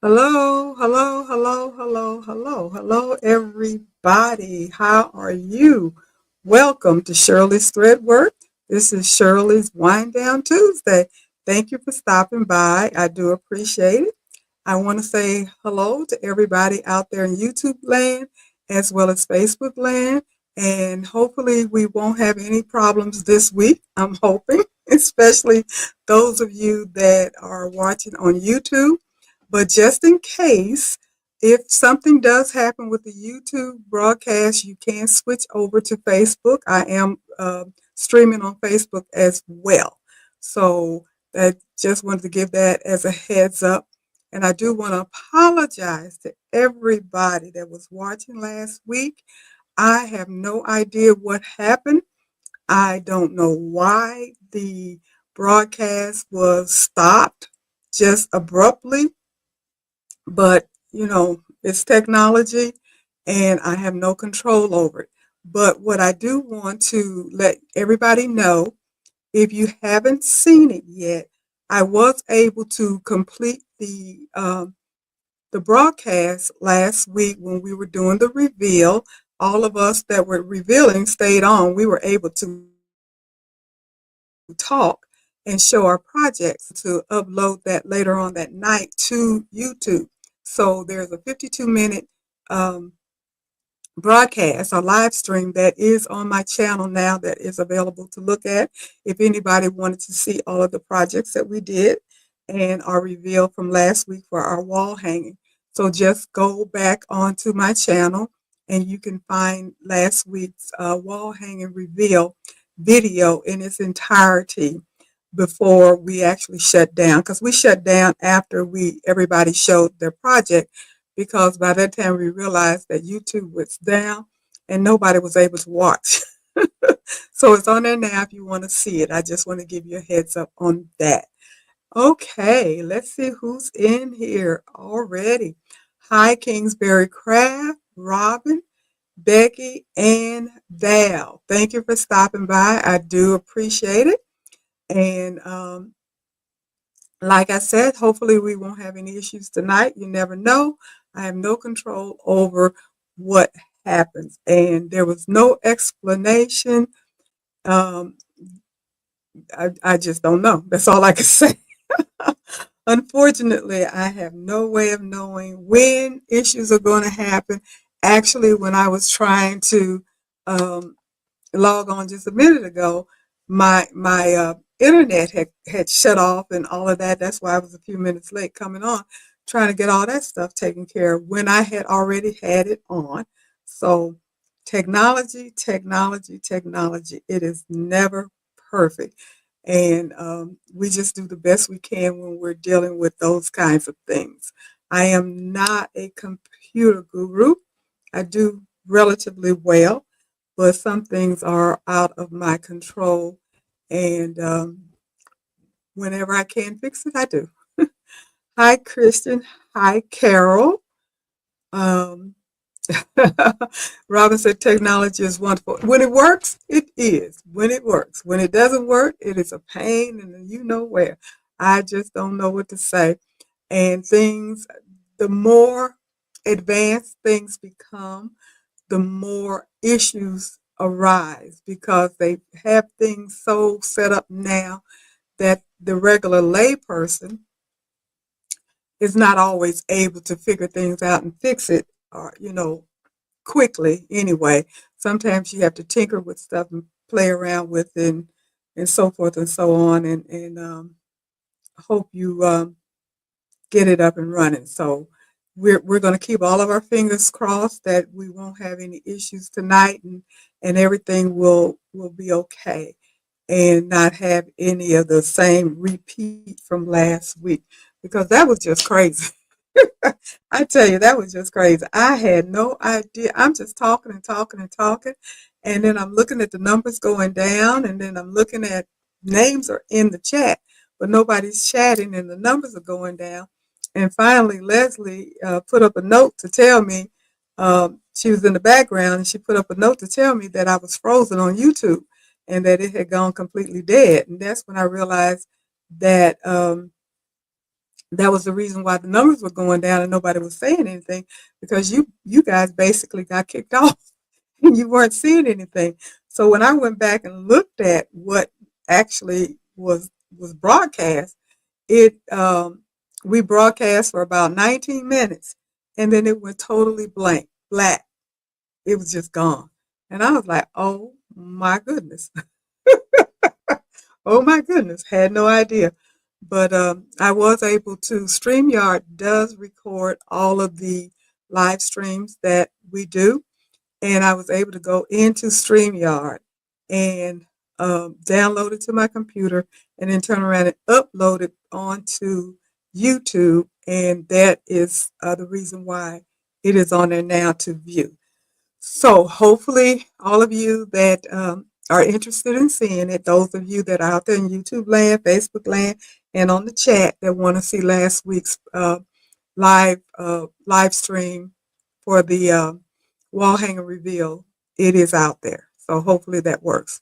Hello, hello, hello, hello, hello, hello, everybody. How are you? Welcome to Shirley's Threadwork. This is Shirley's Wind Down Tuesday. Thank you for stopping by. I do appreciate it. I want to say hello to everybody out there in YouTube land as well as Facebook land. And hopefully, we won't have any problems this week. I'm hoping, especially those of you that are watching on YouTube. But just in case, if something does happen with the YouTube broadcast, you can switch over to Facebook. I am streaming on Facebook as well. So I just wanted to give that as a heads up. And I do want to apologize to everybody that was watching last week. I have no idea what happened. I don't know why the broadcast was stopped just abruptly, but it's technology and I have no control over it. But what I do want to let everybody know, if you haven't seen it yet, I was able to complete the broadcast last week when we were doing the reveal. All of us that were revealing stayed on. We were able to talk and show our projects to upload that later on that night to YouTube. So there's a 52-minute um, broadcast or live stream that is on my channel now that is available to look at if anybody wanted to see all of the projects that we did and our reveal from last week for our wall hanging. So just go back onto my channel and you can find last week's wall hanging reveal video in its entirety before we actually shut down, because we shut down after we everybody showed their project, because by that time we realized that YouTube was down and nobody was able to watch. So it's on there now if you want to see it. I just want to give you a heads up on that. Okay, let's see who's in here already. Hi, Kingsbury Craft, Robin, Becky, and Val. Thank you for stopping by. I do appreciate it. And like I said, hopefully we won't have any issues tonight. You never know. I have no control over what happens. And there was no explanation. Um, I just don't know. That's all I can say. Unfortunately, I have no way of knowing when issues are going to happen. Actually, when I was trying to um, log on just a minute ago, my internet had shut off and all of that. That's why I was a few minutes late coming on, trying to get all that stuff taken care of when I had already had it on. So technology, technology, technology. It is never perfect. And we just do the best we can when we're dealing with those kinds of things. I am not a computer guru. I do relatively well, but some things are out of my control. And whenever I can fix it, I do. Hi, Christian. Hi, Carol. Um, Robin said technology is wonderful. When it works, it is. When it works. When it doesn't work, it is a pain, and you know where. I just don't know what to say. And things, the more advanced things become, the more issues arise because they have things so set up now that the regular layperson is not always able to figure things out and fix it, or quickly anyway. Sometimes you have to tinker with stuff and play around with it, and so forth and so on, and hope you get it up and running. So we're going to keep all of our fingers crossed that we won't have any issues tonight, and everything will be okay, and not have any of the same repeat from last week, because that was just crazy. I tell you, that was just crazy. I had no idea. I'm just talking and talking and talking, and then I'm looking at the numbers going down, and then I'm looking at names are in the chat, but nobody's chatting, and the numbers are going down. And finally, Leslie put up a note to tell me, she was in the background, and she put up a note to tell me that I was frozen on YouTube and that it had gone completely dead. And that's when I realized that That was the reason why the numbers were going down and nobody was saying anything, because you guys basically got kicked off and you weren't seeing anything. So when I went back and looked at what actually was broadcast, it we broadcast for about 19 minutes and then it went totally black. It was just gone. And I was like, oh my goodness. Oh my goodness. Had no idea. But I was able to. StreamYard does record all of the live streams that we do. And I was able to go into StreamYard and download it to my computer and then turn around and upload it onto YouTube. And that is the reason why it is on there now to view. So hopefully all of you that are interested in seeing it, those of you that are out there in YouTube land, Facebook land, and on the chat that want to see last week's live stream for the wall hanger reveal, it is out there. So hopefully that works.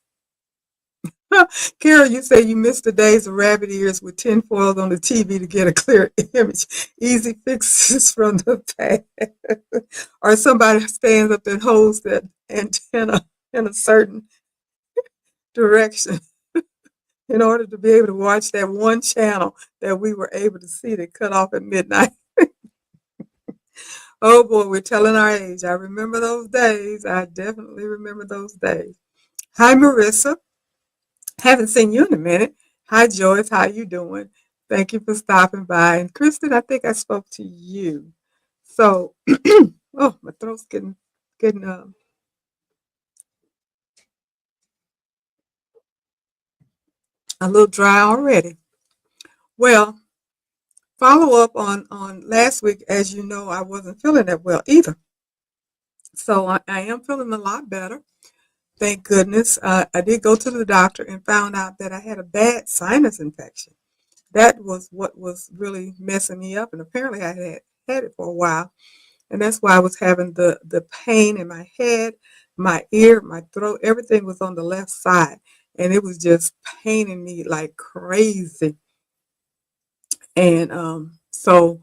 Carol, you say you missed the days of rabbit ears with tin foils on the TV to get a clear image. Easy fixes from the past. Or somebody stands up and holds that antenna in a certain direction in order to be able to watch that one channel that we were able to see that cut off at midnight. Oh boy, we're telling our age. I remember those days. I definitely remember those days. Hi, Marissa. Haven't seen you in a minute. Hi, Joyce. How you doing? Thank you for stopping by. And Kristen, I think I spoke to you. So, oh, my throat's getting a little dry already. Well, follow up on last week. As you know, I wasn't feeling that well either. So I am feeling a lot better. Thank goodness. I did go to the doctor and found out that I had a bad sinus infection. That was what was really messing me up. And apparently I had it for a while. And that's why I was having the pain in my head, my ear, my throat. Everything was on the left side. And it was just paining me like crazy. And so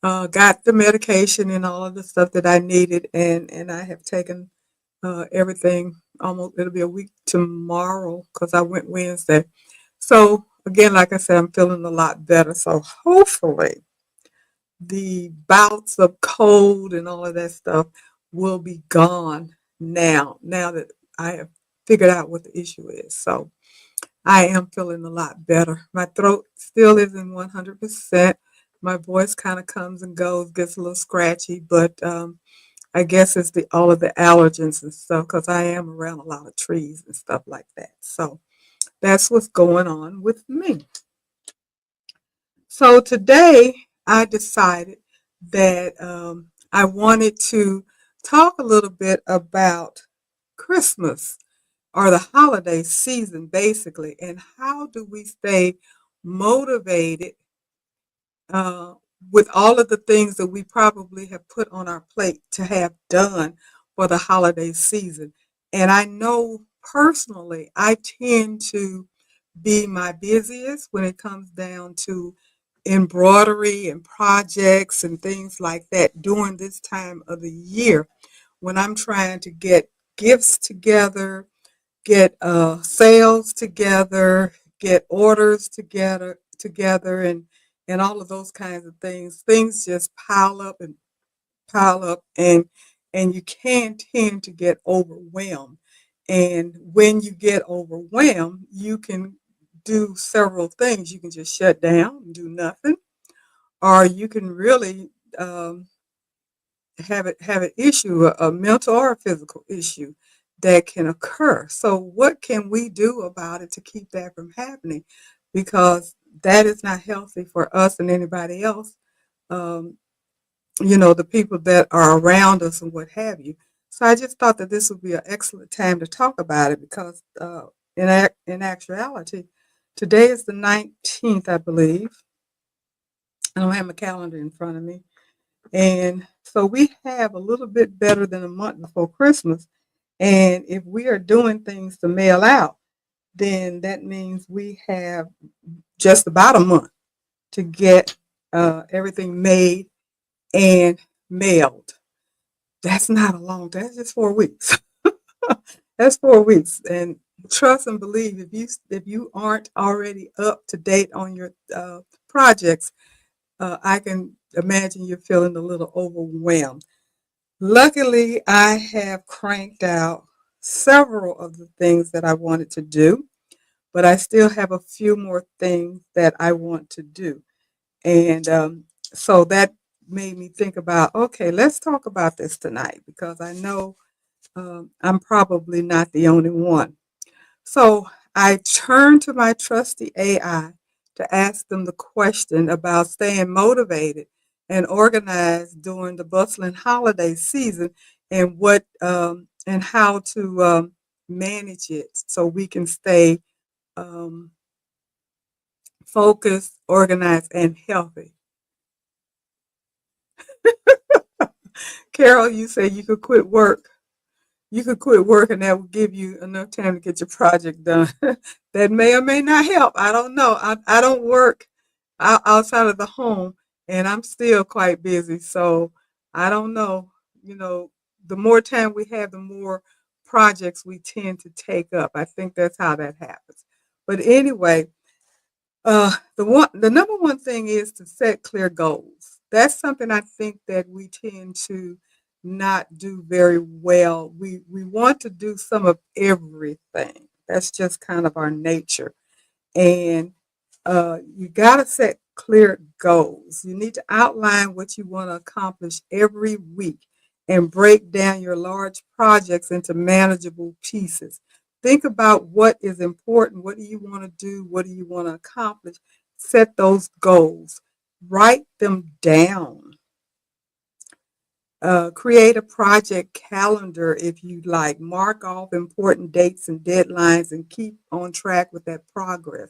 got the medication and all of the stuff that I needed. And I have taken everything almost, it'll be a week tomorrow because I went Wednesday. So again, like I said, I'm feeling a lot better. So hopefully the bouts of cold and all of that stuff will be gone now that I have figured out what the issue is. So I am feeling a lot better. My throat still isn't 100%. My voice kind of comes and goes, gets a little scratchy, but I guess it's all of the allergens and stuff because I am around a lot of trees and stuff like that. So that's what's going on with me. So today I decided that I wanted to talk a little bit about Christmas or the holiday season, basically, and how do we stay motivated uh, with all of the things that we probably have put on our plate to have done for the holiday season. And I know personally, I tend to be my busiest when it comes down to embroidery and projects and things like that during this time of the year when I'm trying to get gifts together, get sales together, get orders together, and all of those kinds of things. Things just pile up, and you can tend to get overwhelmed. And when you get overwhelmed, you can do several things. You can just shut down and do nothing, or you can really have an issue, a mental or a physical issue that can occur. So what can we do about it to keep that from happening? Because that is not healthy for us and anybody else. Um, the people that are around us and what have you. So I just thought that this would be an excellent time to talk about it because in actuality, today is the 19th, I believe. I don't have my calendar in front of me. And so we have a little bit better than a month before Christmas. And if we are doing things to mail out, then that means we have just about a month to get everything made and mailed. That's not a long time. That's just 4 weeks. That's 4 weeks. And trust and believe if you aren't already up to date on your projects, I can imagine you're feeling a little overwhelmed. Luckily, I have cranked out several of the things that I wanted to do, but I still have a few more things that I want to do. And so that made me think about, okay, let's talk about this tonight because I know I'm probably not the only one. So I turned to my trusty AI to ask them the question about staying motivated and organized during the bustling holiday season and what and how to manage it so we can stay um, focused, organized, and healthy. Carol, you say you could quit work. You could quit work and that will give you enough time to get your project done. That may or may not help. I don't know. I don't work outside of the home and I'm still quite busy. So I don't know. You know, the more time we have, the more projects we tend to take up. I think that's how that happens. But anyway, the number one thing is to set clear goals. That's something I think that we tend to not do very well. We want to do some of everything. That's just kind of our nature. And you got to set clear goals. You need to outline what you want to accomplish every week and break down your large projects into manageable pieces. Think about what is important. What do you want to do? What do you want to accomplish? Set those goals. Write them down. Create a project calendar if you like. Mark off important dates and deadlines and keep on track with that progress.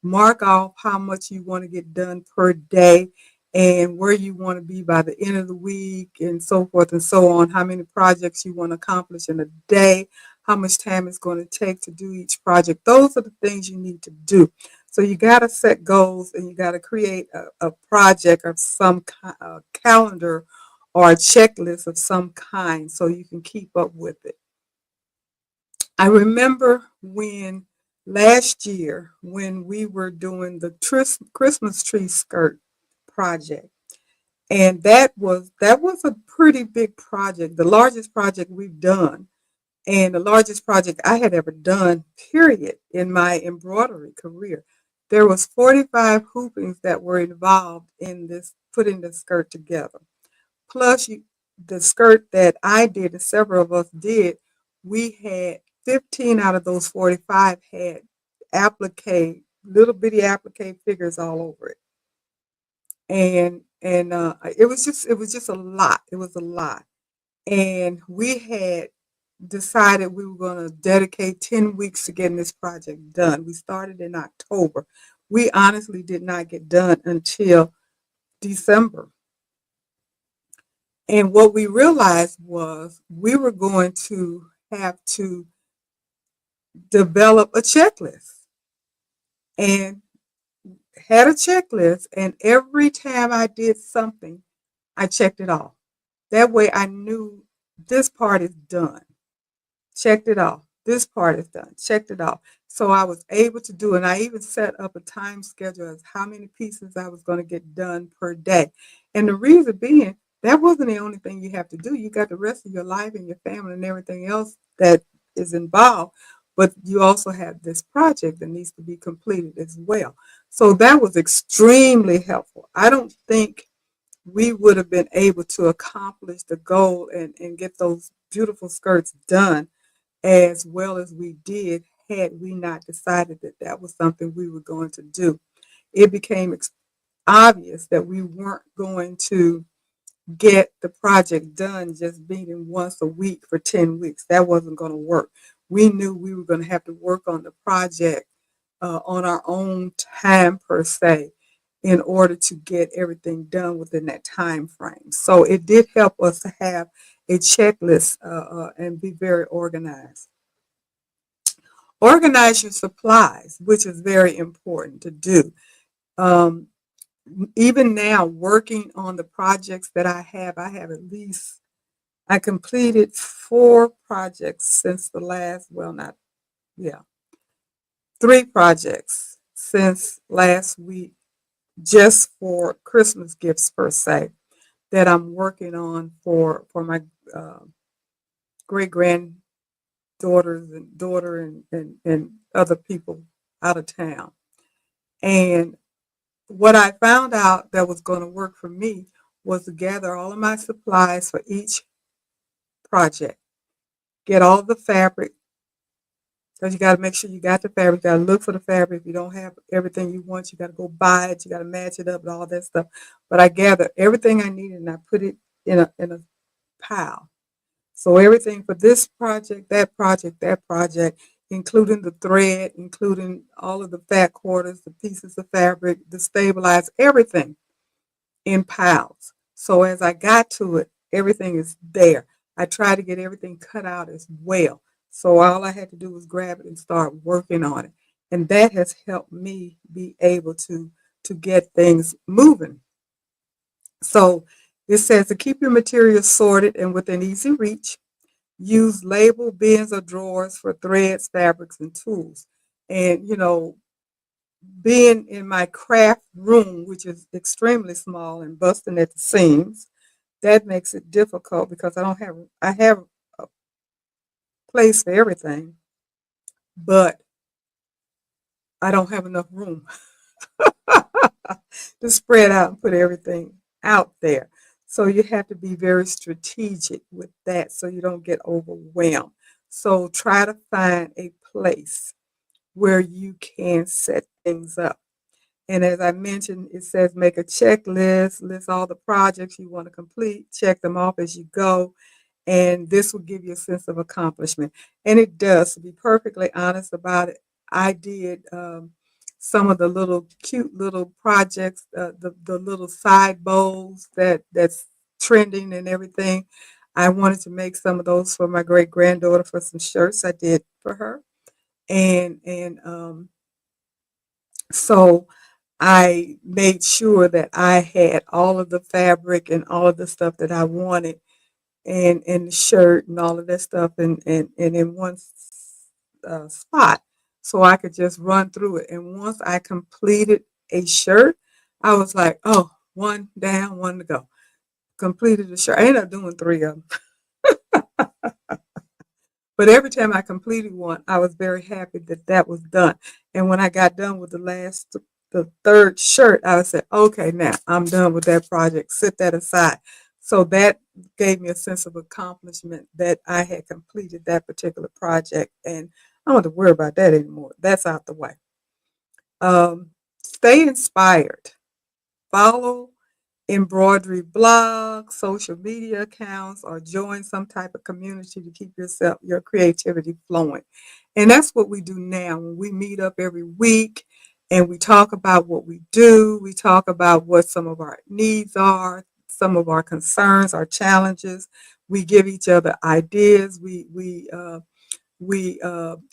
Mark off how much you want to get done per day and where you want to be by the end of the week and so forth and so on. How many projects you want to accomplish in a day, how much time it's going to take to do each project. Those are the things you need to do. So you got to set goals and you got to create a project of some calendar or a checklist of some kind so you can keep up with it. I remember when last year when we were doing the Christmas tree skirt project, and that was a pretty big project, the largest project we've done, and the largest project I had ever done, period, in my embroidery career. There was 45 hoopings that were involved in this putting the skirt together. Plus, the skirt that I did and several of us did, we had 15 out of those 45 had applique, little bitty applique figures all over it. And it was just a lot. It was a lot. And we had decided we were going to dedicate 10 weeks to getting this project done. We started in October. We honestly did not get done until December. And what we realized was we were going to have to develop a checklist and had a checklist. And every time I did something, I checked it off. That way I knew this part is done. Checked it off. This part is done. Checked it off. So I was able to do, and I even set up a time schedule as how many pieces I was going to get done per day. And the reason being, that wasn't the only thing you have to do. You got the rest of your life and your family and everything else that is involved. But you also have this project that needs to be completed as well. So that was extremely helpful. I don't think we would have been able to accomplish the goal and get those beautiful skirts done as well as we did had we not decided that that was something we were going to do. It became obvious that we weren't going to get the project done just meeting once a week for 10 weeks. That wasn't going to work. We knew we were going to have to work on the project on our own time per se in order to get everything done within that time frame. So it did help us to have a checklist and be very organized. Organize your supplies, which is very important to do. Um, even now working on the projects that I have at least, I completed 4 projects since the last, well, not, yeah, 3 projects since last week, just for Christmas gifts per se, that I'm working on for my uh, great granddaughters and daughter and other people out of town. And what I found out that was going to work for me was to gather all of my supplies for each project, get all the fabric, because you got to make sure you got the fabric. You got to look for the fabric. If you don't have everything you want, you got to go buy it. You got to match it up and all that stuff. But I gathered everything I needed and I put it in a pile. So everything for this project, that project, including the thread, including all of the fat quarters, the pieces of fabric, the stabilize, everything in piles. So as I got to it, everything is there. I try to get everything cut out as well. So all I had to do was grab it and start working on it. And that has helped me be able to get things moving. So it says to keep your materials sorted and within easy reach, use label bins or drawers for threads, fabrics, and tools. And being in my craft room, which is extremely small and busting at the seams, that makes it difficult because I have a place for everything, but I don't have enough room to spread out and put everything out there. So you have to be very strategic with that so you don't get overwhelmed. So try to find a place where you can set things up. And as I mentioned, it says make a checklist, list all the projects you want to complete, check them off as you go, and this will give you a sense of accomplishment. And it does. To be perfectly honest about it, I did some of the little cute little projects, the little side bowls that's trending and everything. I wanted to make some of those for my great granddaughter for some shirts I did for her, and so I made sure that I had all of the fabric and all of the stuff that I wanted and the shirt and all of that stuff and in one spot so I could just run through it. And once I completed a shirt, I was like, oh, one down, one to go. Completed the shirt. I ended up doing 3 of them. But every time I completed one, I was very happy that that was done. And when I got done with the third shirt, I would say, okay, now I'm done with that project. Set that aside. So that gave me a sense of accomplishment that I had completed that particular project. And I don't have to worry about that anymore. That's out the way. Stay inspired. Follow embroidery blogs, social media accounts, or join some type of community to keep your creativity flowing. And that's what we do now when we meet up every week and we talk about what we do. We talk about what some of our needs are, some of our concerns, our challenges. We give each other ideas. We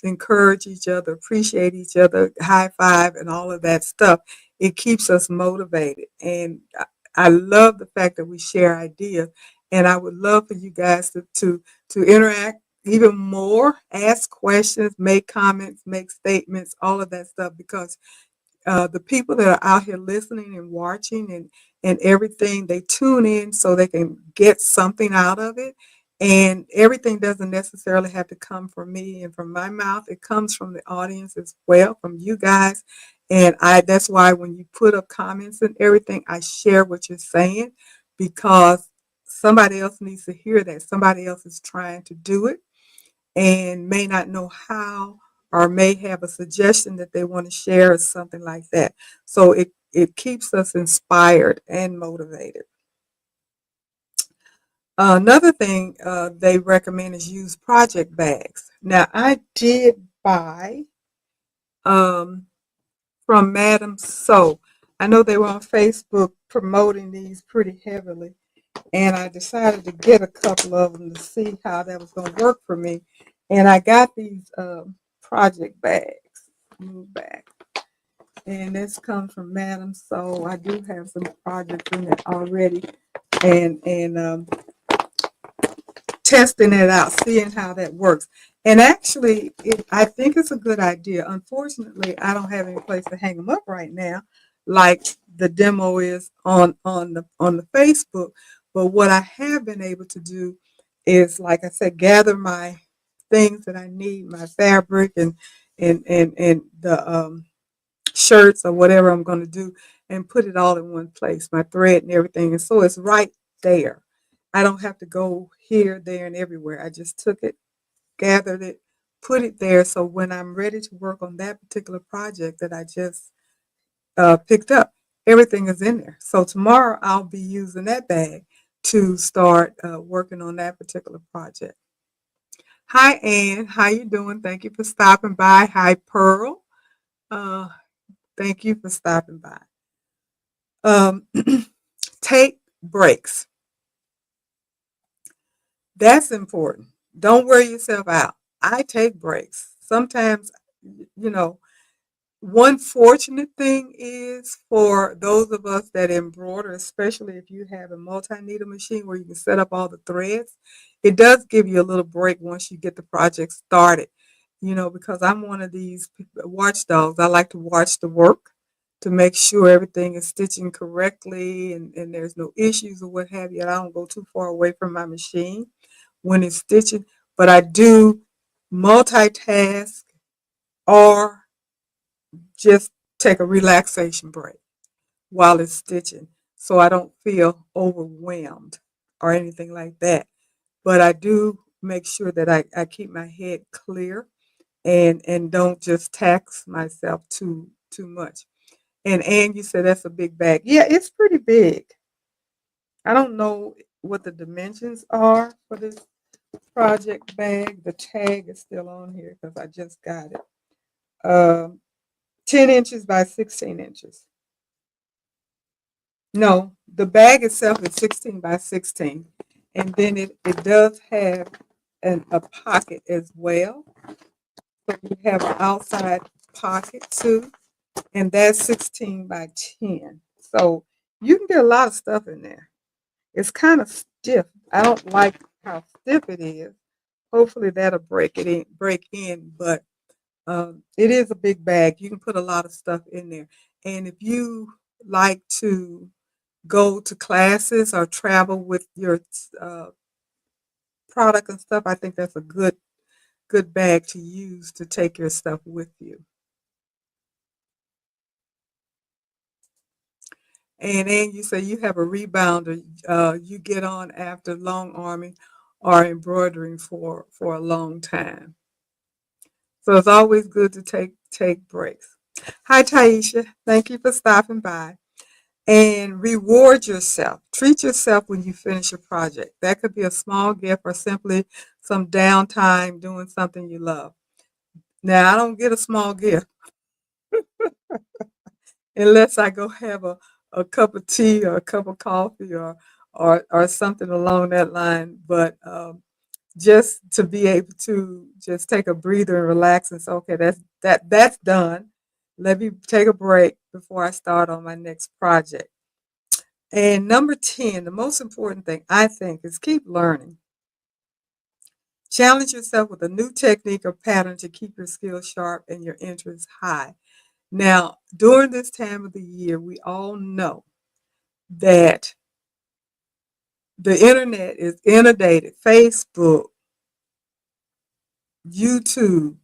encourage each other, appreciate each other, high five, and all of that stuff. It keeps us motivated. And I love the fact that we share ideas. And I would love for you guys to interact even more, ask questions, make comments, make statements, all of that stuff, because the people that are out here listening and watching and everything, they tune in so they can get something out of it. And everything doesn't necessarily have to come from me and from my mouth. It comes from the audience as well, from you guys. And that's why when you put up comments and everything, I share what you're saying because somebody else needs to hear that. Somebody else is trying to do it and may not know how or may have a suggestion that they want to share or something like that. So it keeps us inspired and motivated. Another thing they recommend is use project bags. Now, I did buy um, from Madam So. I know they were on Facebook promoting these pretty heavily, and I decided to get a couple of them to see how that was going to work for me. And I got these project bags. Move back. and this comes from Madam. So I do have some projects in it already, and testing it out, seeing how that works. And actually, I think it's a good idea. Unfortunately, I don't have any place to hang them up right now, like the demo is on the Facebook. But what I have been able to do is, like I said, gather my things that I need, my fabric and the shirts or whatever I'm going to do, and put it all in one place, my thread and everything. And so it's right there. I don't have to go here, there, and everywhere. I just took it, gathered it, put it there. So when I'm ready to work on that particular project that I just picked up, everything is in there. So tomorrow I'll be using that bag to start working on that particular project. Hi, Ann. How you doing? Thank you for stopping by. Hi, Pearl. Uh, thank you for stopping by. Um, take breaks. That's important. Don't wear yourself out. I take breaks. Sometimes, you know, one fortunate thing is for those of us that embroider, especially if you have a multi-needle machine where you can set up all the threads, it does give you a little break once you get the project started. Because I'm one of these watchdogs. I like to watch the work to make sure everything is stitching correctly and there's no issues or what have you. I don't go too far away from my machine when it's stitching, but I do multitask or just take a relaxation break while it's stitching so I don't feel overwhelmed or anything like that. But I do make sure that I keep my head clear and don't just tax myself too much. And you said that's a big bag. Yeah, it's pretty big. I don't know what the dimensions are for this project bag. The tag is still on here because I just got it. Um, 10 inches by 16 inches. No, the bag itself is 16 by 16. And then it does have a pocket as well. So you have an outside pocket too. And that's 16 by 10. So you can get a lot of stuff in there. It's kind of stiff. I don't like how stiff it is. Hopefully that'll break in, but it is a big bag. You can put a lot of stuff in there. And if you like to go to classes or travel with your uh, product and stuff, I think that's a good bag to use to take your stuff with you. And then you say you have a rebounder you get on after long arming or embroidering for a long time. So it's always good to take breaks. Hi Taisha, thank you for stopping by. And reward yourself. Treat yourself when you finish a project. That could be a small gift or simply some downtime doing something you love. Now, I don't get a small gift unless I go have a cup of tea or a cup of coffee or something along that line. But just to be able to just take a breather and relax and say, okay, that's done. Let me take a break before I start on my next project. And number 10, the most important thing I think is keep learning. Challenge yourself with a new technique or pattern to keep your skills sharp and your interest high. Now, during this time of the year, we all know that the internet is inundated. Facebook, YouTube,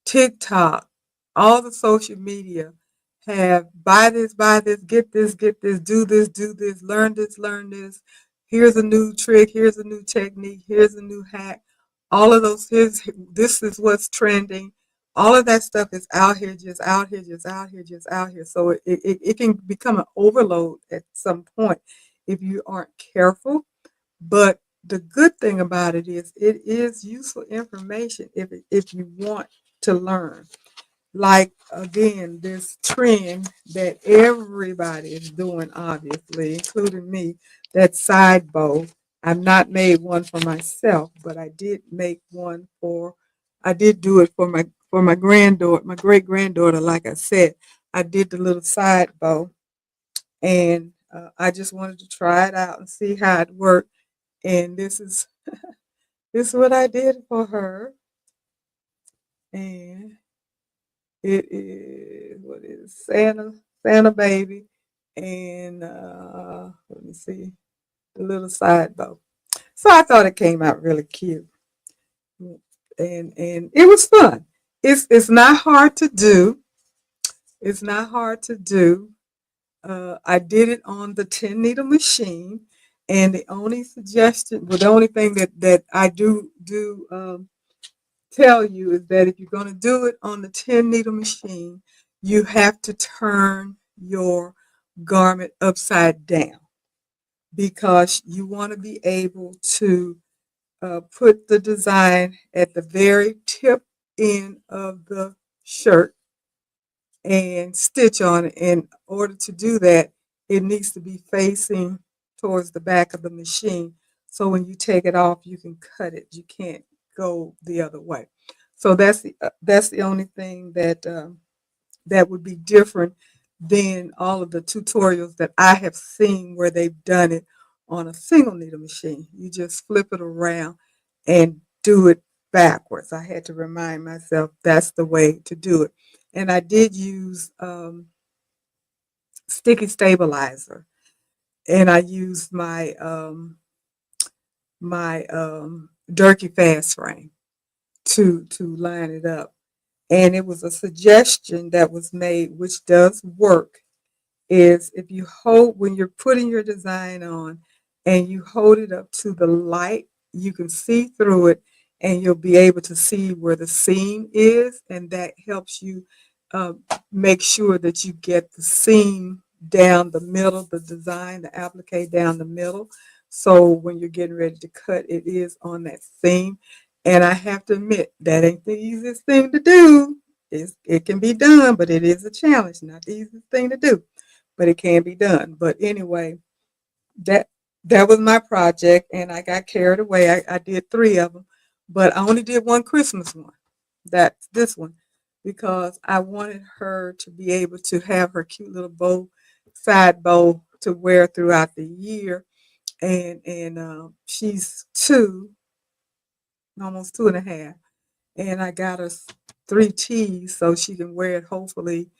TikTok, all the social media have buy this, get this, do this, learn this. Here's a new trick, here's a new technique, here's a new hack. All of those, this is what's trending. All of that stuff is out here, just out here, just out here, just out here. So it can become an overload at some point if you aren't careful. But the good thing about it is useful information if you want to learn. Like again, this trend that everybody is doing, obviously, including me, that side bow. I've not made one for myself, but I did do it for my granddaughter, my great granddaughter, like I said. I did the little side bow, and I just wanted to try it out and see how it worked. And this is what I did for her, and it is what is Santa baby, and let me see the little side bow. So I thought it came out really cute, and it was fun. It's not hard to do. It's not hard to do. I did it on the 10 needle machine, and the only suggestion, well, the only thing that I do tell you is that if you're going to do it on the 10 needle machine, you have to turn your garment upside down because you want to be able to put the design at the very tip end of the shirt and stitch on it. In order to do that, it needs to be facing towards the back of the machine. So when you take it off, you can cut it. You can't go the other way. So that's the only thing that would be different than all of the tutorials that I have seen where they've done it on a single needle machine. You just flip it around and do it backwards. I had to remind myself that's the way to do it. And I did use sticky stabilizer, and I used my Durkee fast frame to line it up. And it was a suggestion that was made, which does work, is if you hold when you're putting your design on and you hold it up to the light, you can see through it and you'll be able to see where the seam is, and that helps you uh, make sure that you get the seam down the middle, the design, the applique down the middle. So when you're getting ready to cut, it is on that seam. And I have to admit, that ain't the easiest thing to do. It can be done, but it is a challenge, not the easiest thing to do, but it can be done. But anyway, that that was my project, and I got carried away. I did three of them, but I only did one Christmas one. That's this one, because I wanted her to be able to have her cute little bow, side bow to wear throughout the year. And she's two, almost two and a half, and I got her three tees so she can wear it hopefully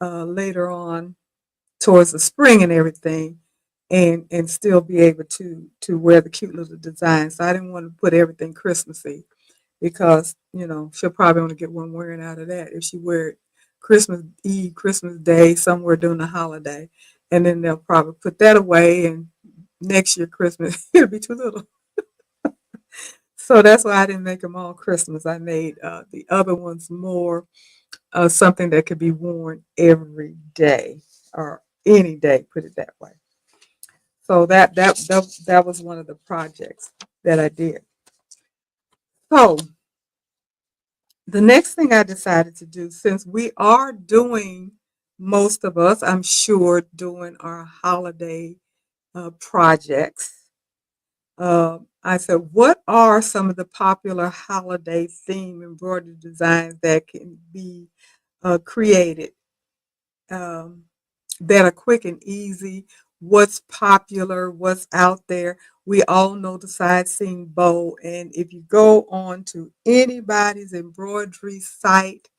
later on towards the spring and everything, and still be able to wear the cute little design. So I didn't want to put everything Christmassy because she'll probably only get one wearing out of that if she wear it Christmas Eve, Christmas Day, somewhere during the holiday, and then they'll probably put that away, and next year Christmas it'll be too little. So that's why I didn't make them all Christmas. I made the other ones more something that could be worn every day or any day, put it that way. So that was one of the projects that I did. So the next thing I decided to do, since we are doing, most of us, I'm sure, doing our holiday projects, I said, what are some of the popular holiday theme embroidery designs that can be created, um, that are quick and easy? What's popular? What's out there? We all know the side seam bow, and if you go on to anybody's embroidery site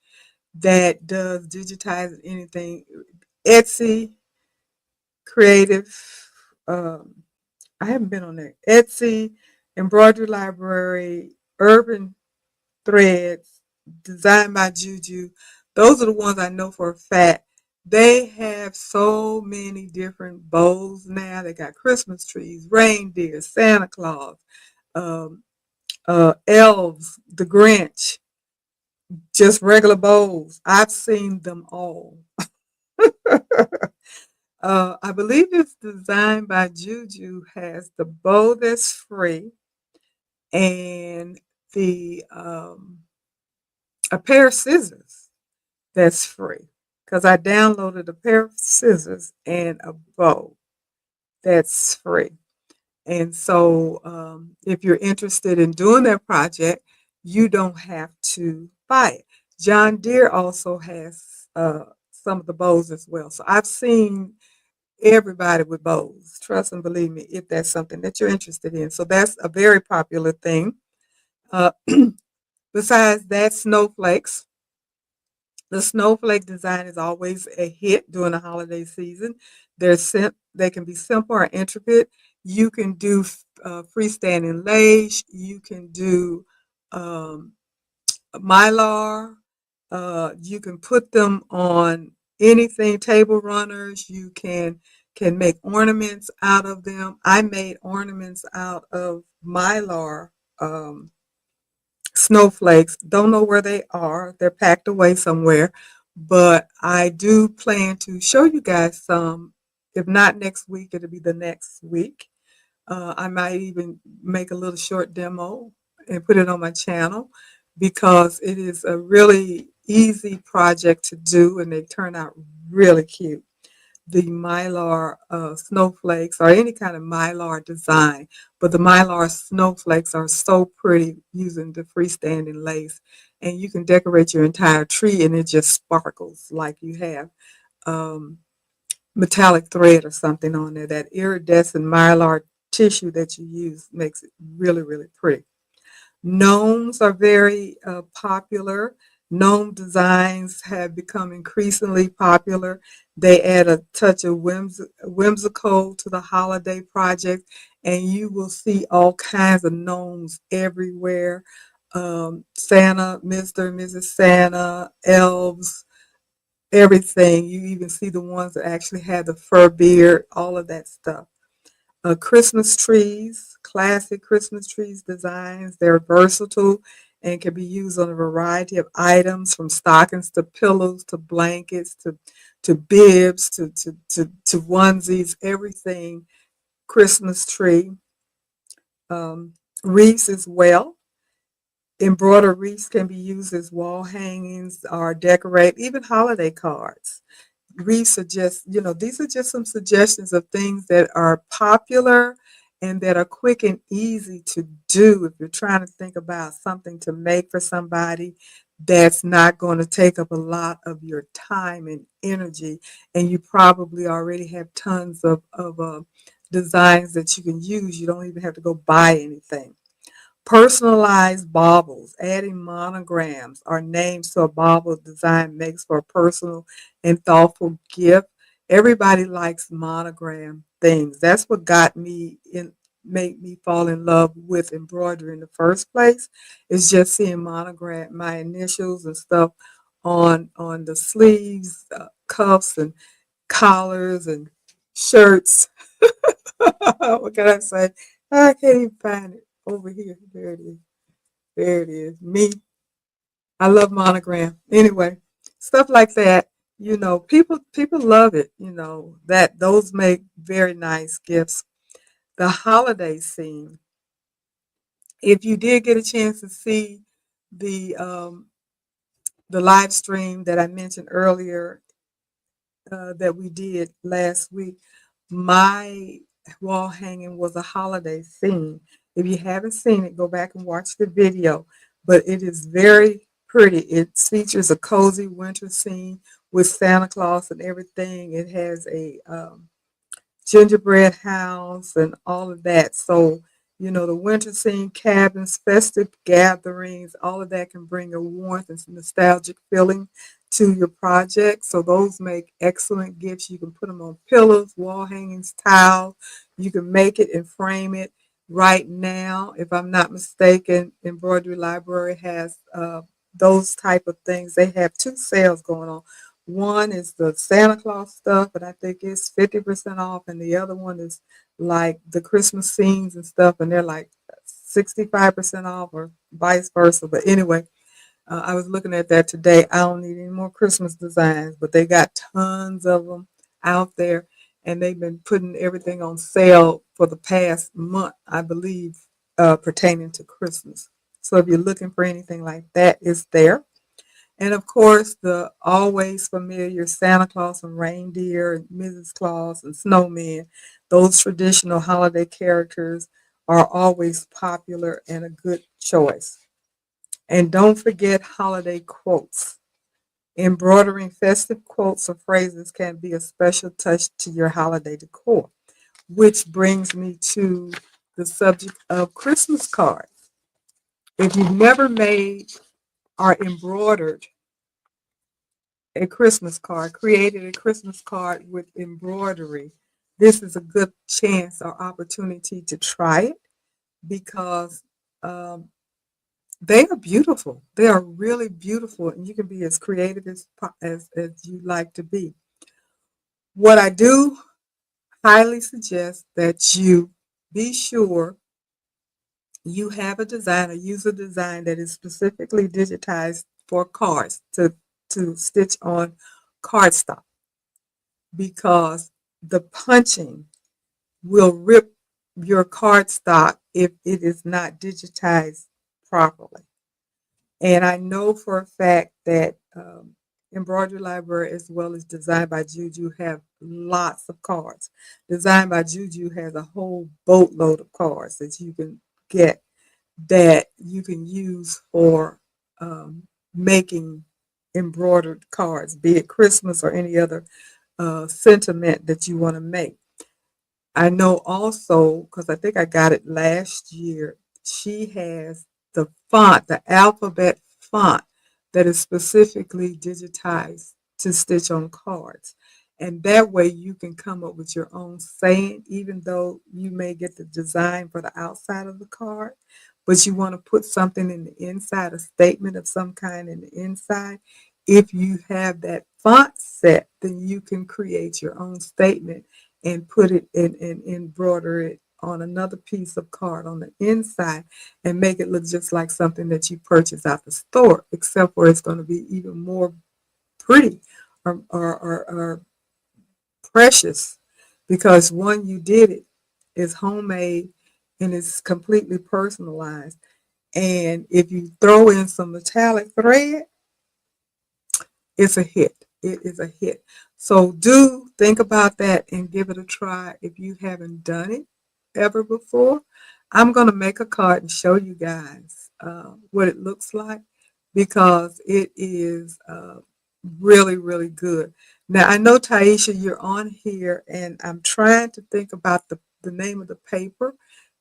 that does digitizing anything, Etsy, Creative, um, I haven't been on there. Etsy, Embroidery Library, Urban Threads, Designed by Juju. Those are the ones I know for a fact. They have so many different bows now. They got Christmas trees, reindeer, Santa Claus, um, elves, the Grinch, just regular bows. I've seen them all. I believe it's Designed by Juju has the bow that's free and the a pair of scissors that's free, because I downloaded a pair of scissors and a bow that's free. And so if you're interested in doing that project, you don't have to buy it. John Deere also has some of the bows as well. So I've seen everybody with bows. Trust and believe me, if that's something that you're interested in. So that's a very popular thing. Uh, besides that, snowflakes. The snowflake design is always a hit during the holiday season. They can be simple or intricate. You can do freestanding lace. You can do um, mylar. You can put them on anything, table runners. You can make ornaments out of them. I made ornaments out of mylar um, snowflakes. Don't know where they are. They're packed away somewhere. But I do plan to show you guys some. If not next week, it'll be the next week. I might even make a little short demo and put it on my channel because it is a really easy project to do and they turn out really cute. The mylar snowflakes or any kind of mylar design, but the mylar snowflakes are so pretty using the freestanding lace, and you can decorate your entire tree and it just sparkles like you have um, metallic thread or something on there. That iridescent mylar tissue that you use makes it really, really pretty. Gnomes are very popular. Gnome designs have become increasingly popular. They add a touch of whimsical to the holiday project, and you will see all kinds of gnomes everywhere. Santa, Mr. and Mrs. Santa, elves, everything. You even see the ones that actually have the fur beard, all of that stuff. Christmas trees, classic Christmas trees designs. They're versatile and can be used on a variety of items from stockings to pillows to blankets to bibs to onesies, everything Christmas tree. Um, Wreaths as well. Embroidered wreaths can be used as wall hangings or decorate, even holiday cards. Wreaths are just, these are just some suggestions of things that are popular and that are quick and easy to do if you're trying to think about something to make for somebody that's not going to take up a lot of your time and energy. And you probably already have tons of designs that you can use. You don't even have to go buy anything. Personalized baubles, adding monograms or names to a bauble design makes for a personal and thoughtful gift. Everybody likes monogram things. That's what made me fall in love with embroidery in the first place. Is just seeing monogram, my initials and stuff on the sleeves, cuffs and collars and shirts. What can I say? I can't even find it over here. There it is. There it is. Me. I love monogram. Anyway, stuff like that. People love it. That those make very nice gifts. The holiday scene. If you did get a chance to see the um, the live stream that I mentioned earlier that we did last week, my wall hanging was a holiday scene. If you haven't seen it, go back and watch the video. But it is very pretty. It features a cozy winter scene with Santa Claus and everything. It has a gingerbread house and all of that. So, the winter scene, cabins, festive gatherings, all of that can bring a warmth and some nostalgic feeling to your project. So those make excellent gifts. You can put them on pillows, wall hangings, towels. You can make it and frame it. Right now, if I'm not mistaken, Embroidery Library has those type of things. They have two sales going on. One is the Santa Claus stuff, and I think it's 50% off, and the other one is like the Christmas scenes and stuff, and they're like 65% off, or vice versa. But anyway, I was looking at that today. I don't need any more Christmas designs, but they got tons of them out there, and they've been putting everything on sale for the past month, I believe, pertaining to Christmas. So if you're looking for anything like that, it's there. And of course, the always familiar Santa Claus and reindeer and Mrs. Claus and snowmen, those traditional holiday characters are always popular and a good choice. And don't forget holiday quotes. Embroidering festive quotes or phrases can be a special touch to your holiday decor, which brings me to the subject of Christmas cards. If you've never made or embroidered a Christmas card, created a Christmas card with embroidery, this is a good chance or opportunity to try it because um, they are beautiful. They are really beautiful, and you can be as creative as you like to be. What I do highly suggest that you be sure you have a design, a user design that is specifically digitized for cards to stitch on cardstock because the punching will rip your cardstock if it is not digitized properly. And I know for a fact that Embroidery Library, as well as Designed by Juju, have lots of cards. Designed by Juju has a whole boatload of cards that you can get that you can use for making embroidered cards, be it Christmas or any other sentiment that you want to make. I know also, because I think I got it last year, she has the font, the alphabet font that is specifically digitized to stitch on cards. And that way you can come up with your own saying, even though you may get the design for the outside of the card, but you want to put something in the inside, a statement of some kind in the inside. If you have that font set, then you can create your own statement and put it in and embroider it on another piece of card on the inside and make it look just like something that you purchase out the store, except for it's going to be even more pretty or precious because one, you did it, is homemade and it's completely personalized. And if you throw in some metallic thread, it's a hit. It is a hit. So do think about that and give it a try if you haven't done it ever before. I'm going to make a card and show you guys what it looks like because it is really, really good. Now, I know, Taisha, you're on here, and I'm trying to think about the name of the paper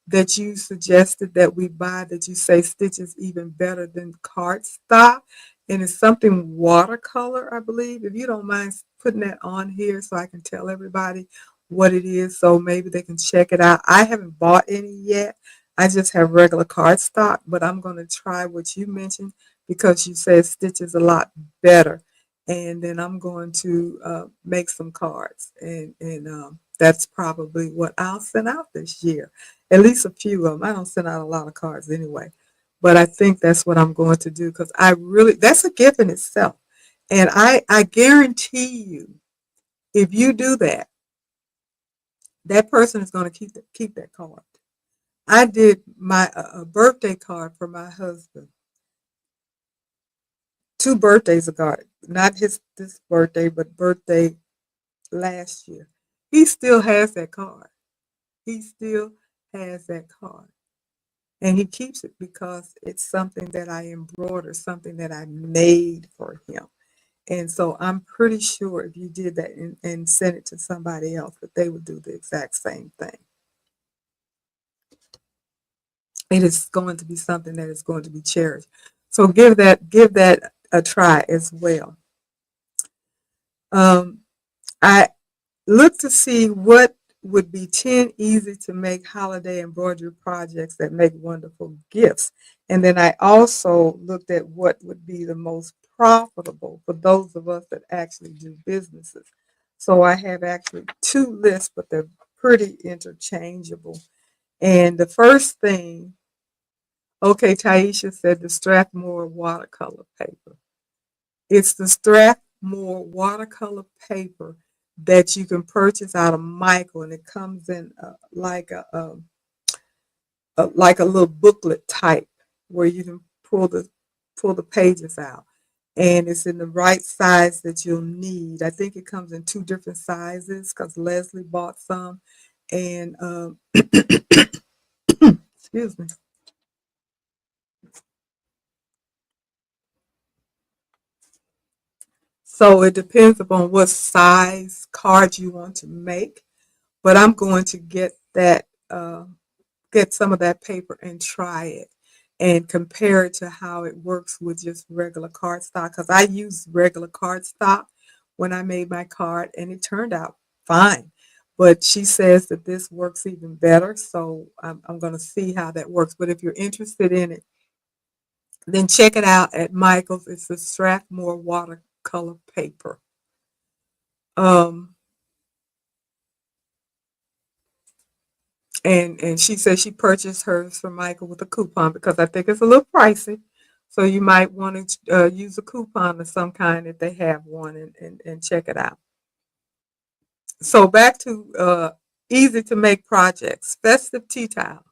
that you suggested that we buy that you say stitches even better than cardstock. And it's something watercolor, I believe. If you don't mind putting that on here so I can tell everybody what it is so maybe they can check it out. I haven't bought any yet. I just have regular cardstock, but I'm going to try what you mentioned because you said stitches a lot better. And then I'm going to make some cards. And that's probably what I'll send out this year. At least a few of them. I don't send out a lot of cards anyway. But I think that's what I'm going to do because I really, that's a gift in itself. And I guarantee you, if you do that, that person is going to keep that card. I did my a birthday card for my husband 2 birthdays ago, not his this birthday, but birthday last year. He still has that card. He still has that card. And he keeps it because it's something that I embroidered, something that I made for him. And so I'm pretty sure if you did that and sent it to somebody else, that they would do the exact same thing. It is going to be something that is going to be cherished. So give that a try as well. Um, I look to see what would be 10 easy to make holiday embroidery projects that make wonderful gifts. And then I also looked at what would be the most profitable for those of us that actually do businesses. So I have actually two lists, but they're pretty interchangeable. And the first thing, okay, Taisha said the Strathmore watercolor paper. It's the Strathmore watercolor paper that you can purchase out of Michael, and it comes in like a little booklet type where you can pull the pages out, and it's in the right size that you'll need. I think it comes in two different sizes because Leslie bought some, and excuse me. So it depends upon what size card you want to make. But I'm going to get some of that paper and try it and compare it to how it works with just regular cardstock. Because I used regular cardstock when I made my card and it turned out fine. But she says that this works even better. So I'm going to see how that works. But if you're interested in it, then check it out at Michael's. It's the Strathmore watercolor paper. Um, and she said she purchased hers from Michael with a coupon because I think it's a little pricey. So you might want to use a coupon of some kind if they have one and check it out. So back to easy to make projects, festive tea towels.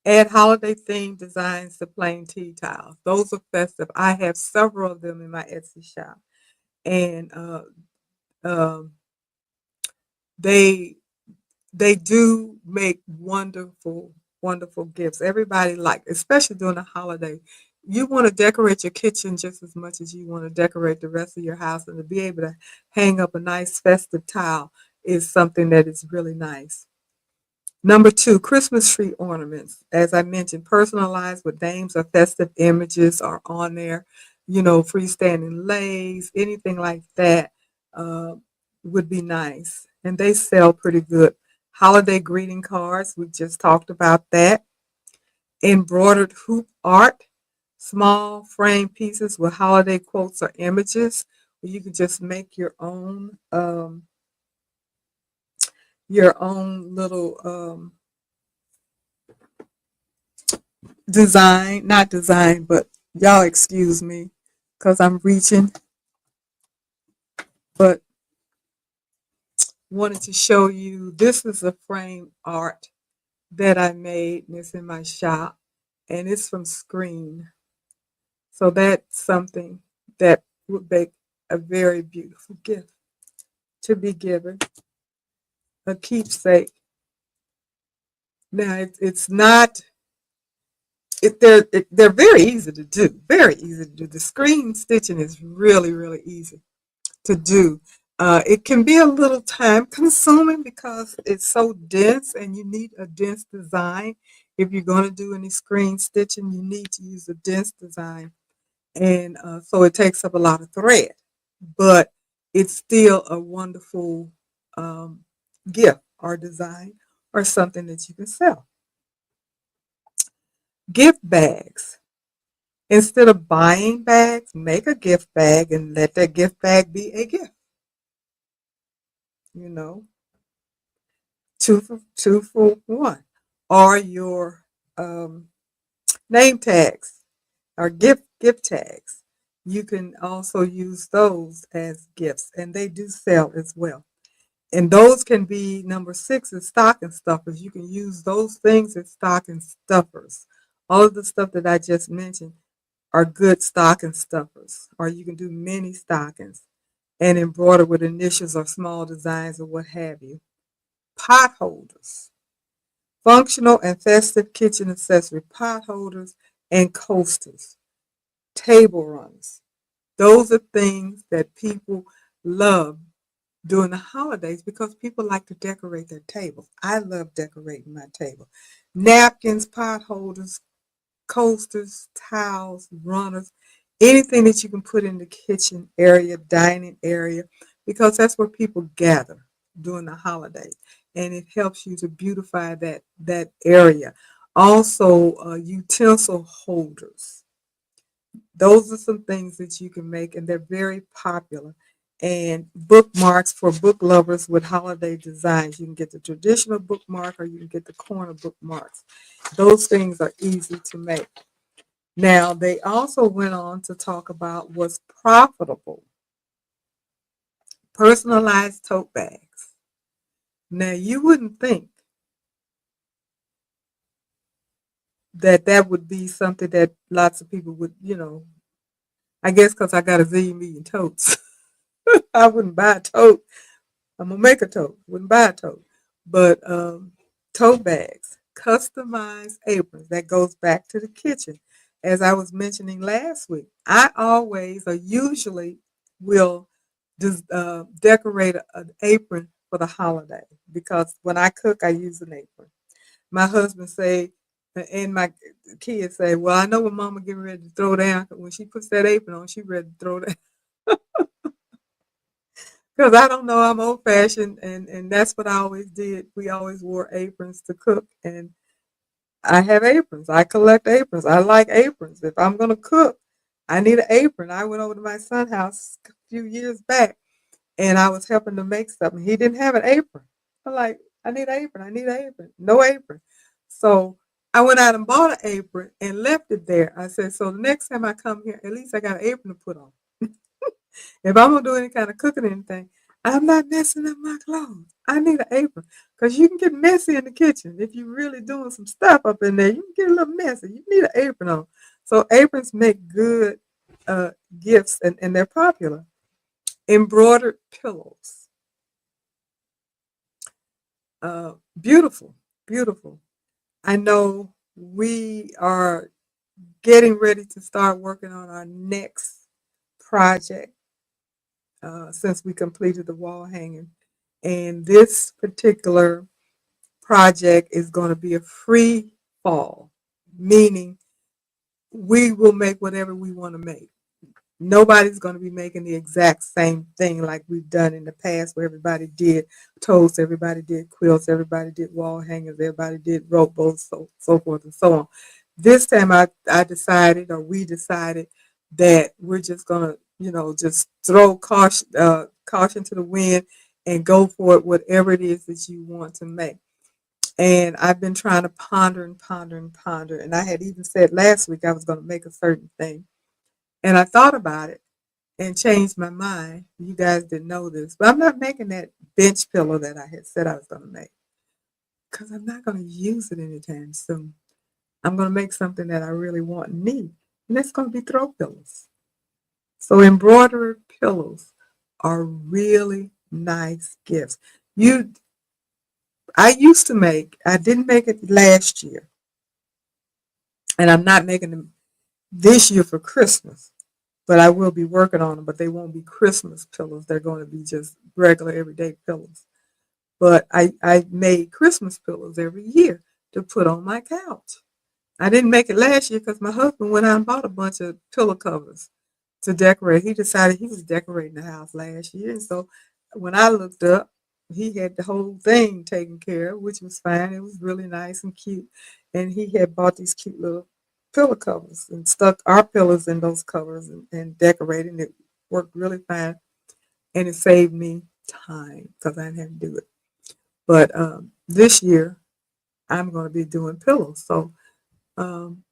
Add holiday themed designs to plain tea towels. Those are festive. I have several of them in my Etsy shop, and um, they they do make wonderful, wonderful gifts. Everybody like, especially during the holiday, you want to decorate your kitchen just as much as you want to decorate the rest of your house, and to be able to hang up a nice festive tile is something that is really nice. Number two, Christmas tree ornaments. As I mentioned, personalized with names or festive images are on there. You know, freestanding leis, anything like that uh, would be nice. And they sell pretty good. Holiday greeting cards, we just talked about that. Embroidered hoop art, small frame pieces with holiday quotes or images. You can just make your own little design, not design, but y'all excuse me because I'm reaching, but wanted to show you this is a frame art that I made and it's in my shop and it's from Screen. So that's something that would make a very beautiful gift to be given, a keepsake. Now it's not they're very easy to do, very easy to do. The screen stitching is really really easy to do. It can be a little time consuming because it's so dense and you need a dense design. If you're going to do any screen stitching, you need to use a dense design. And so it takes up a lot of thread, but it's still a wonderful um, gift or design or something that you can sell. Gift bags. Instead of buying bags, make a gift bag and let that gift bag be a gift. You know, two for one, or your um, name tags or gift tags. You can also use those as gifts, and they do sell as well. And those can be number six is stocking stuffers. You can use those things as stocking stuffers. All of the stuff that I just mentioned are good stocking stuffers, or you can do mini stockings and embroider with initials or small designs or what have you. Pot holders. Functional and festive kitchen accessory pot holders and coasters, table runners. Those are things that people love during the holidays because people like to decorate their tables. I love decorating my table. Napkins, pot holders, coasters, towels, runners, anything that you can put in the kitchen area, dining area, because that's where people gather during the holidays, and it helps you to beautify that area. Also, utensil holders. Those are some things that you can make, and they're very popular. And bookmarks for book lovers with holiday designs. You can get the traditional bookmark or you can get the corner bookmarks. Those things are easy to make. Now, they also went on to talk about what's profitable, personalized tote bags. Now, you wouldn't think that that would be something that lots of people would, I guess because I got a zillion million totes. I wouldn't buy a tote. I'm going to make a tote. Wouldn't buy a tote. But tote bags, customized aprons, that goes back to the kitchen. As I was mentioning last week, I always or usually will just decorate an apron for the holiday because when I cook, I use an apron. My husband say, and my kids say, "Well, I know when Mama getting ready to throw down. When she puts that apron on, she ready to throw down." Because I don't know, I'm old fashioned, and that's what I always did. We always wore aprons to cook, and I have aprons. I collect aprons. I like aprons. If I'm gonna cook, I need an apron. I went over to my son's house a few years back, and I was helping to make something. He didn't have an apron. I'm like, I need an apron. I need an apron. No apron. So I went out and bought an apron and left it there. I said, so the next time I come here, at least I got an apron to put on. If I'm gonna do any kind of cooking or anything, I'm not messing up my clothes. I need an apron because you can get messy in the kitchen if you're really doing some stuff up in there. You can get a little messy. You need an apron on. So aprons make good uh, gifts, and they're popular. Embroidered pillows, beautiful, beautiful. I know we are getting ready to start working on our next project since we completed the wall hanging. And this particular project is going to be a free fall, meaning we will make whatever we want to make. Nobody's going to be making the exact same thing like we've done in the past where everybody did toast, everybody did quilts, everybody did wall hangers, everybody did rope boats, so forth and so on. This time I decided, or we decided, that we're just going to, just throw caution to the wind and go for it, whatever it is that you want to make. And I've been trying to ponder and ponder and ponder. And I had even said last week I was going to make a certain thing. And I thought about it and changed my mind. You guys didn't know this, but I'm not making that bench pillow that I had said I was going to make because I'm not going to use it anytime soon. I'm going to make something that I really want and need, and that's going to be throw pillows. So embroidered pillows are really nice gifts. You, I didn't make it last year, and I'm not making them this year for Christmas. But I will be working on them, but they won't be Christmas pillows. They're going to be just regular everyday pillows. But I made Christmas pillows every year to put on my couch. I didn't make it last year because my husband went out and bought a bunch of pillow covers to decorate. He decided he was decorating the house last year. And so when I looked up, he had the whole thing taken care of, which was fine. It was really nice and cute. And he had bought these cute little pillow covers and stuck our pillows in those covers and decorated. And it worked really fine. And it saved me time because I didn't have to do it. But this year, I'm going to be doing pillows. So um,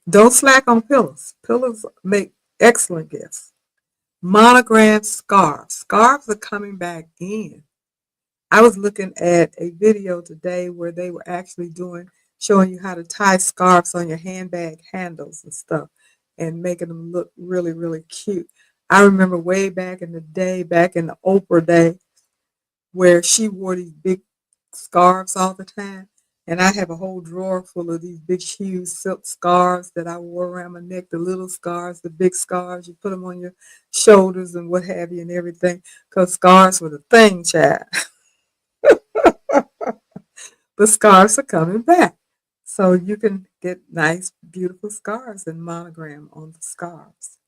don't slack on pillows. Pillows make excellent gifts. Monogram scarves. Scarves are coming back in. I was looking at a video today where they were actually showing you how to tie scarves on your handbag handles and stuff and making them look really, really cute. I remember way back in the day, back in the Oprah day, where she wore these big scarves all the time. And I have a whole drawer full of these big, huge silk scarves that I wore around my neck, the little scarves, the big scarves. You put them on your shoulders and what have you and everything, because scarves were the thing, child. The scarves are coming back. So you can get nice, beautiful scarves and monogram on the scarves.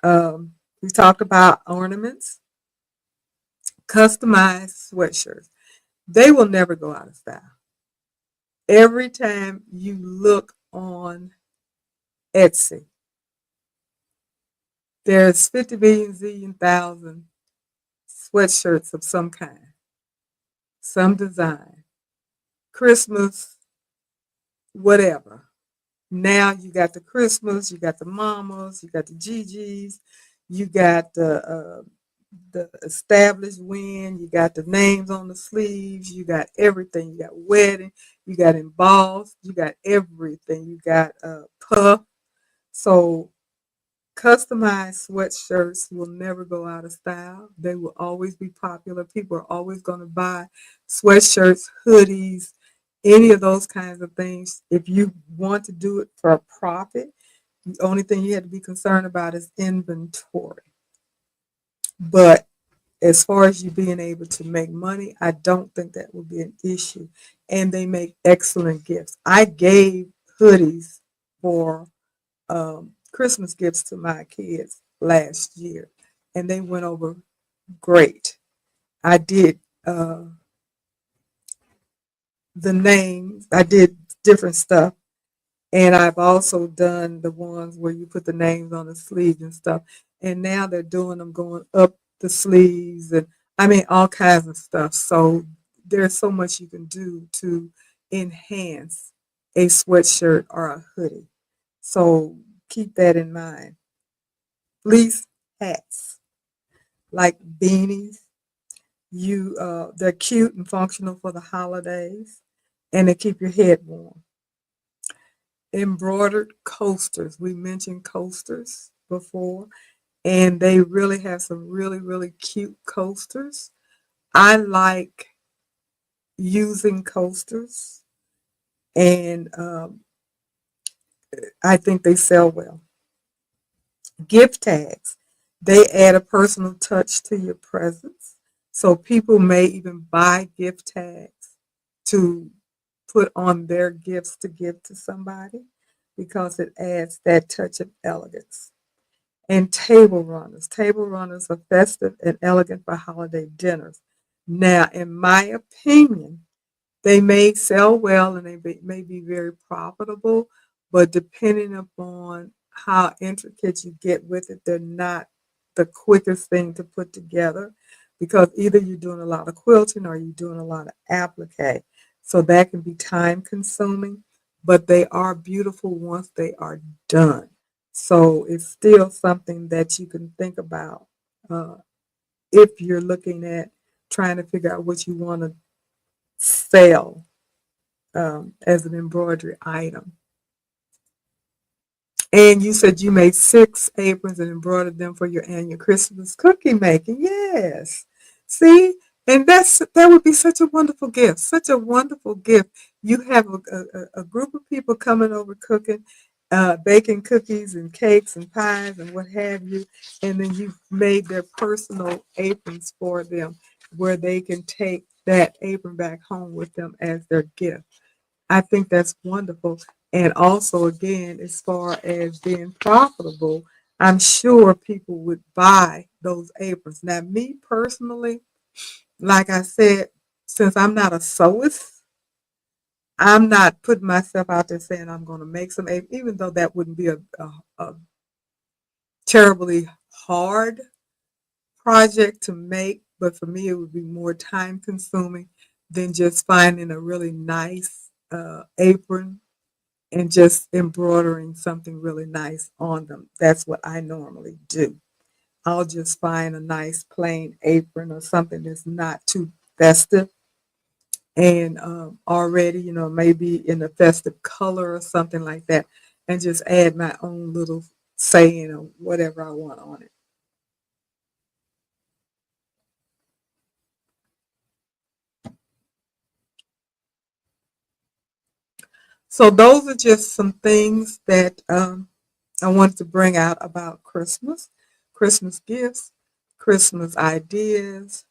We talked about ornaments, customized sweatshirts. They will never go out of style. Every time you look on Etsy, there's 50 billion zillion thousand sweatshirts of some kind, some design, Christmas, whatever. Now you got the Christmas, you got the mamas, you got the Gigi's, you got the established win, you got the names on the sleeves, you got everything, you got wedding, you got embossed, you got everything, you got puff. So customized sweatshirts will never go out of style. They will always be popular. People are always going to buy sweatshirts, hoodies, any of those kinds of things. If you want to do it for a profit, the only thing you have to be concerned about is inventory. But as far as you being able to make money, I don't think that would be an issue. And they make excellent gifts. I gave hoodies for Christmas gifts to my kids last year, and they went over great. I did the names, I did different stuff. And I've also done the ones where you put the names on the sleeves and stuff. And now they're doing them going up the sleeves and I mean all kinds of stuff. So there's so much you can do to enhance a sweatshirt or a hoodie. So keep that in mind. Fleece hats like beanies, they're cute and functional for the holidays and they keep your head warm. Embroidered coasters. We mentioned coasters before, and they really have some really, really cute coasters. I like using coasters, and I think they sell well. Gift tags. They add a personal touch to your presents. So people may even buy gift tags to put on their gifts to give to somebody because it adds that touch of elegance. And table runners. Table runners are festive and elegant for holiday dinners. Now, in my opinion, they may sell well and may be very profitable, but depending upon how intricate you get with it, they're not the quickest thing to put together because either you're doing a lot of quilting or you're doing a lot of applique. So that can be time consuming, but they are beautiful once they are done. So it's still something that you can think about uh, if you're looking at trying to figure out what you want to sell as an embroidery item. And you said you made 6 aprons and embroidered them for your annual Christmas cookie making. Yes. See, and that would be such a wonderful gift. Such a wonderful gift. You have a group of people coming over cooking, baking cookies and cakes and pies and what have you, and then you've made their personal aprons for them, where they can take that apron back home with them as their gift. I think that's wonderful. And also, again, as far as being profitable, I'm sure people would buy those aprons. Now, me personally, like I said, since I'm not a sewist, I'm not putting myself out there saying I'm going to make some aprons, even though that wouldn't be a terribly hard project to make. But for me, it would be more time consuming than just finding a really nice apron and just embroidering something really nice on them. That's what I normally do. I'll just find a nice plain apron or something that's not too festive and already, maybe in a festive color or something like that, and just add my own little saying or whatever I want on it. So those are just some things that I wanted to bring out about Christmas, Christmas gifts, Christmas ideas,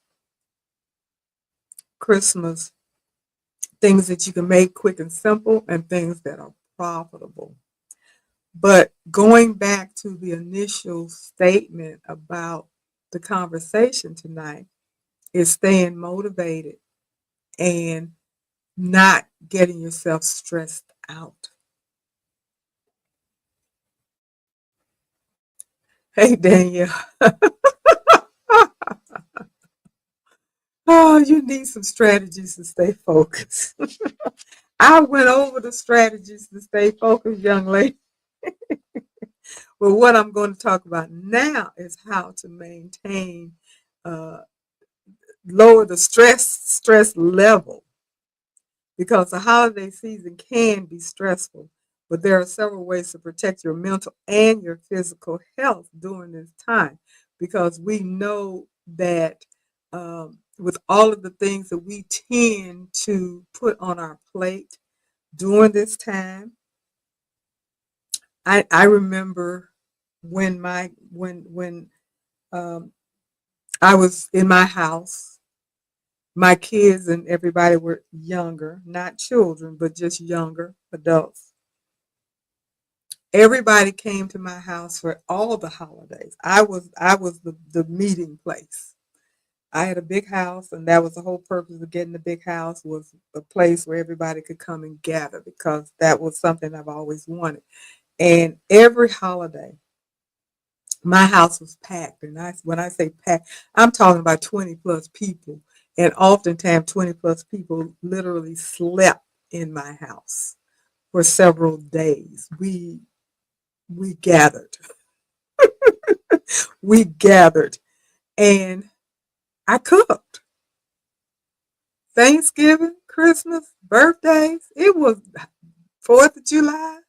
Christmas things that you can make quick and simple, and things that are profitable. But going back to the initial statement about the conversation tonight is staying motivated and not getting yourself stressed out. Hey, Danielle. Oh, you need some strategies to stay focused. I went over the strategies to stay focused, young lady. But what I'm going to talk about now is how to maintain, uh, lower the stress level because the holiday season can be stressful. But there are several ways to protect your mental and your physical health during this time because we know that with all of the things that we tend to put on our plate during this time, I remember when my when um, I was in my house. My kids and everybody were younger, not children, but just younger adults. Everybody came to my house for all the holidays. I was the meeting place. I had a big house, and that was the whole purpose of getting the big house, was a place where everybody could come and gather, because that was something I've always wanted. And every holiday, my house was packed. And when I say packed, I'm talking about 20 plus people. And oftentimes 20 plus people literally slept in my house for several days. We gathered. We gathered, and I cooked. Thanksgiving, Christmas, birthdays. It was 4th of July,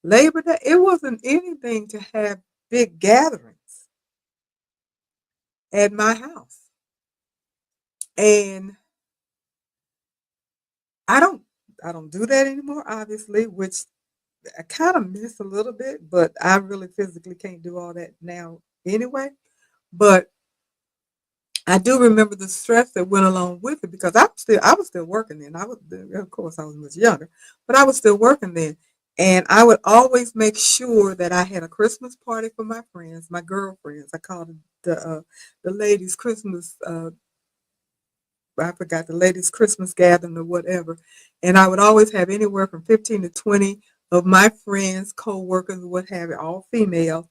Labor Day. It wasn't anything to have big gatherings at my house. And I don't I don't do that anymore, obviously, which I kind of miss a little bit, but I really physically can't do all that now anyway. But I do remember the stress that went along with it, because I was still working then. I was, of course, I was much younger, but I was still working then. And I would always make sure that I had a Christmas party for my friends, my girlfriends. I called it the ladies' Christmas. I forgot, the ladies' Christmas gathering or whatever. And I would always have anywhere from 15 to 20 of my friends, co-workers, what have it, all female.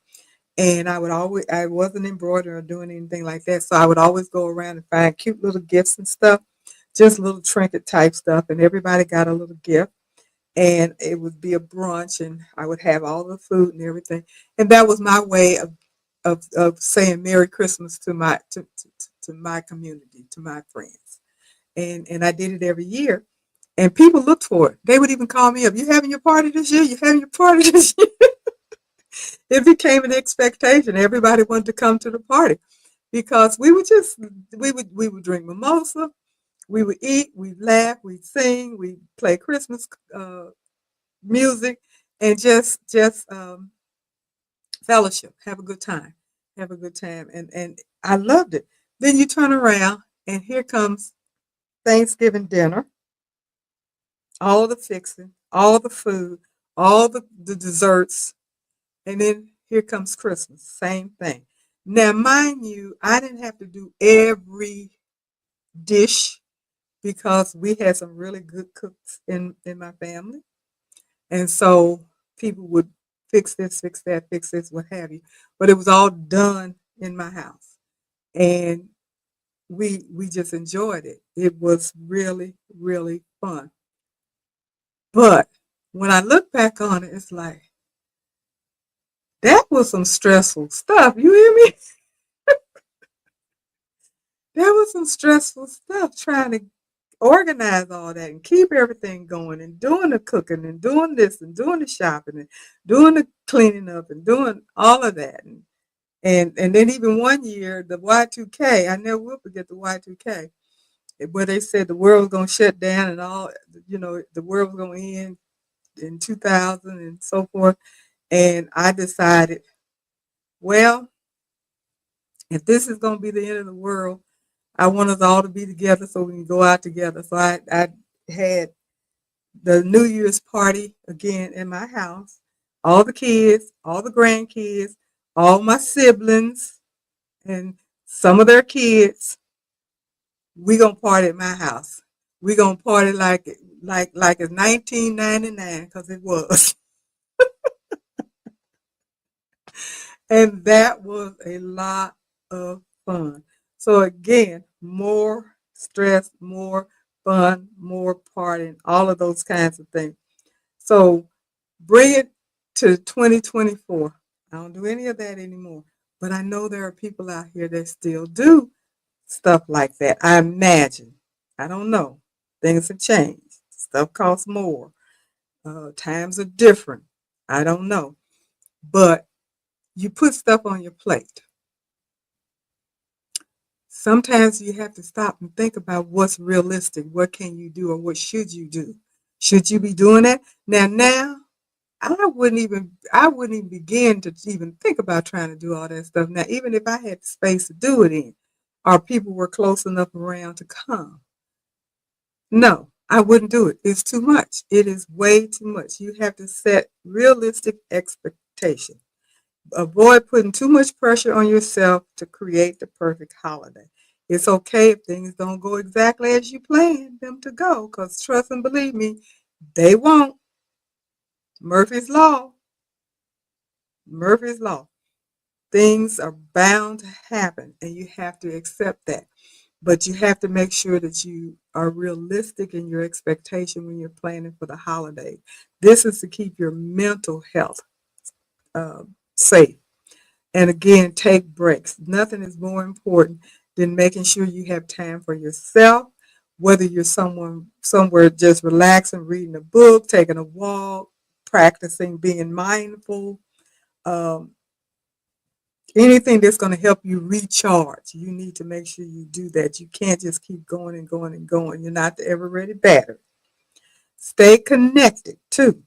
And I wasn't embroidering or doing anything like that. So I would always go around and find cute little gifts and stuff, just little trinket type stuff. And everybody got a little gift. And it would be a brunch, and I would have all the food and everything. And that was my way of saying Merry Christmas to my community, to my friends. And I did it every year. And people looked for it. They would even call me up. You having your party this year? You having your party this year? It became an expectation. Everybody wanted to come to the party, because we would drink mimosa, we would eat, we'd laugh, we'd sing, we'd play Christmas music, and just fellowship, have a good time, and I loved it. Then you turn around, and here comes Thanksgiving dinner, all the fixing, all the food, all the desserts. And then here comes Christmas, same thing. Now, mind you, I didn't have to do every dish, because we had some really good cooks in my family. And so people would fix this, fix that, fix this, what have you. But it was all done in my house. And we just enjoyed it. It was really, really fun. But when I look back on it, it's like, that was some stressful stuff. You hear me? That was some stressful stuff, trying to organize all that and keep everything going, and doing the cooking and doing this and doing the shopping and doing the cleaning up and doing all of that. And then even one year, the Y2K, I never will forget the Y2K, where they said the world was going to shut down, and all, the world was going to end in 2000 and so forth. And I decided, well, if this is going to be the end of the world, I want us all to be together so we can go out together. So I had the New Year's party again in my house. All the kids, all the grandkids, all my siblings, and some of their kids. We gonna party at my house. We gonna party like it's 1999, because it was. And that was a lot of fun. So again, more stress, more fun, more partying, all of those kinds of things. So bring it to 2024. I don't do any of that anymore. But I know there are people out here that still do stuff like that. I imagine. I don't know. Things have changed. Stuff costs more. Times are different. I don't know. But you put stuff on your plate. Sometimes you have to stop and think about what's realistic. What can you do, or what should you do? Should you be doing that? Now, I wouldn't even begin to even think about trying to do all that stuff. Now, even if I had the space to do it in, or people were close enough around to come. No, I wouldn't do it. It's too much. It is way too much. You have to set realistic expectations. Avoid putting too much pressure on yourself to create the perfect holiday. It's okay if things don't go exactly as you planned them to go, because trust and believe me, they won't. Murphy's Law. Murphy's Law. Things are bound to happen, and you have to accept that. But you have to make sure that you are realistic in your expectation when you're planning for the holiday. This is to keep your mental health safe. And again, take breaks. Nothing is more important than making sure you have time for yourself, whether you're somewhere just relaxing, reading a book, taking a walk, practicing being mindful, um, anything that's going to help you recharge. You need to make sure you do that. You can't just keep going and going and going. You're not the ever ready battery. Stay connected too.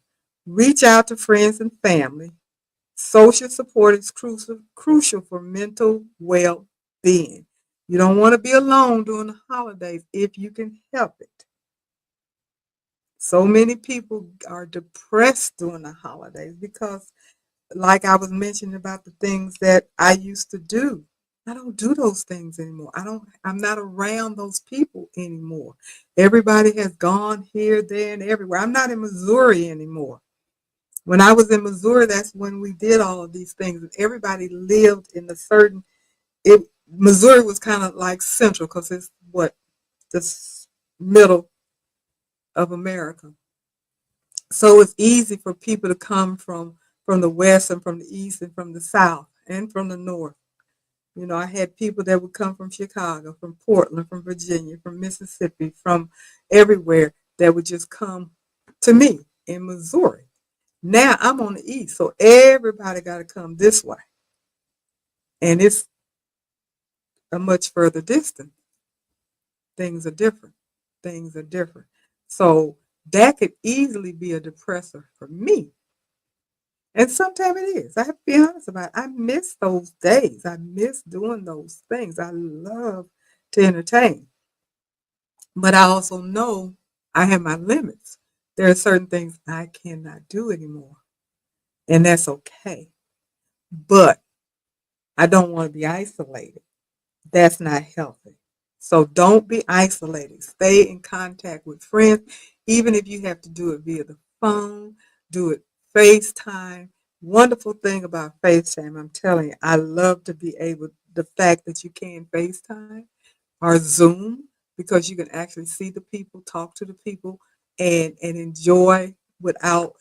Reach out to friends and family. Social support is crucial for mental well being. You don't want to be alone during the holidays if you can help it. So many people are depressed during the holidays because, like I was mentioning about the things that I used to do, I don't do those things anymore. I'm not around those people anymore. Everybody has gone here, there, and everywhere. I'm not in Missouri anymore. When I was in Missouri, that's when we did all of these things. Everybody lived in a certain. It Missouri was kind of like central because it's what the middle of America, so it's easy for people to come from the west and from the east and from the south and from the north. You know, I had people that would come from Chicago, from Portland, from Virginia, from Mississippi, from everywhere that would just come to me in Missouri. Now I'm on the east, so everybody got to come this way, and it's a much further distance. Things are different. Things are different. So that could easily be a depressor for me. And sometimes it is. I have to be honest about it. I miss those days. I miss doing those things. I love to entertain. But I also know I have my limits. There are certain things I cannot do anymore. And that's okay. But I don't want to be isolated. That's not healthy. So don't be isolated. Stay in contact with friends, even if you have to do it via the phone, do it FaceTime. Wonderful thing about FaceTime, I'm telling you, I love to be able, the fact that you can FaceTime or Zoom, because you can actually see the people, talk to the people, and enjoy without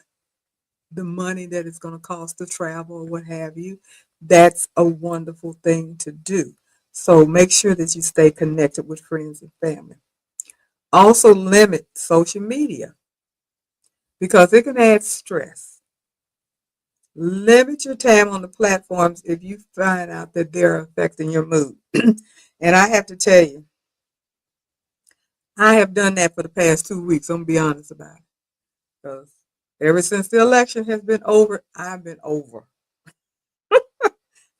the money that it's going to cost to travel or what have you. That's a wonderful thing to do. So make sure that you stay connected with friends and family. Also limit social media because it can add stress. Limit your time on the platforms if you find out that they're affecting your mood. And I have to tell you, I have done that for the past 2 weeks. I'm gonna be honest about it. Because ever since the election has been over, I've been over.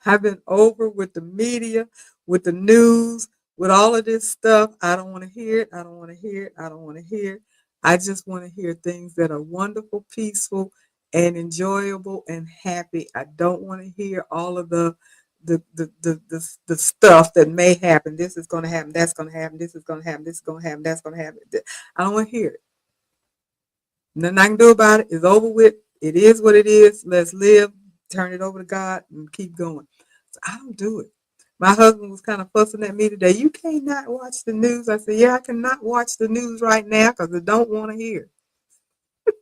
I've been over with the media, with the news, with all of this stuff. I don't want to hear it. I don't want to hear it. I don't want to hear it. I just want to hear things that are wonderful, peaceful, and enjoyable and happy. I don't want to hear all of the stuff that may happen. This is going to happen. That's going to happen. This is going to happen. This is going to happen. That's going to happen. I don't want to hear it. Nothing I can do about it. It's over with. It is what it is. Let's live. Turn it over to God and keep going. So I don't do it. My husband was kind of fussing at me today. You can't not watch the news. I said, yeah, I cannot watch the news right now because I don't want to hear it.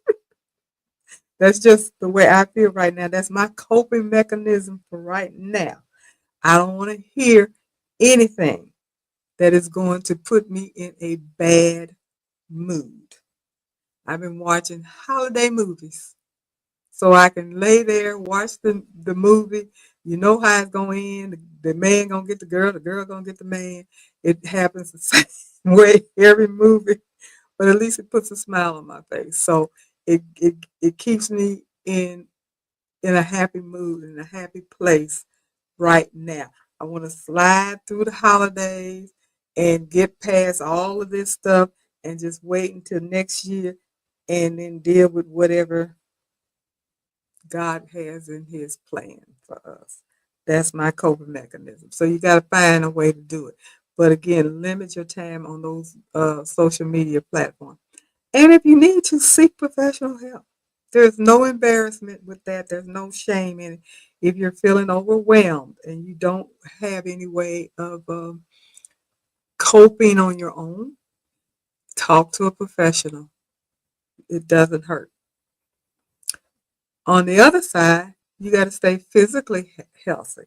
That's just the way I feel right now. That's my coping mechanism for right now. I don't want to hear anything that is going to put me in a bad mood. I've been watching holiday movies so I can lay there, watch the movie. You know how it's going to end. The man going to get the girl going to get the man. It happens the same way every movie, but at least it puts a smile on my face. So it keeps me in a happy mood, in a happy place right now. I want to slide through the holidays and get past all of this stuff and just wait until next year and then deal with whatever God has in his plan for us. That's my coping mechanism. So you got to find a way to do it. But again, limit your time on those social media platforms. And if you need to, seek professional help. There's no embarrassment with that. There's no shame in it. If you're feeling overwhelmed and you don't have any way of coping on your own, talk to a professional. It doesn't hurt. On the other side, you got to stay physically healthy.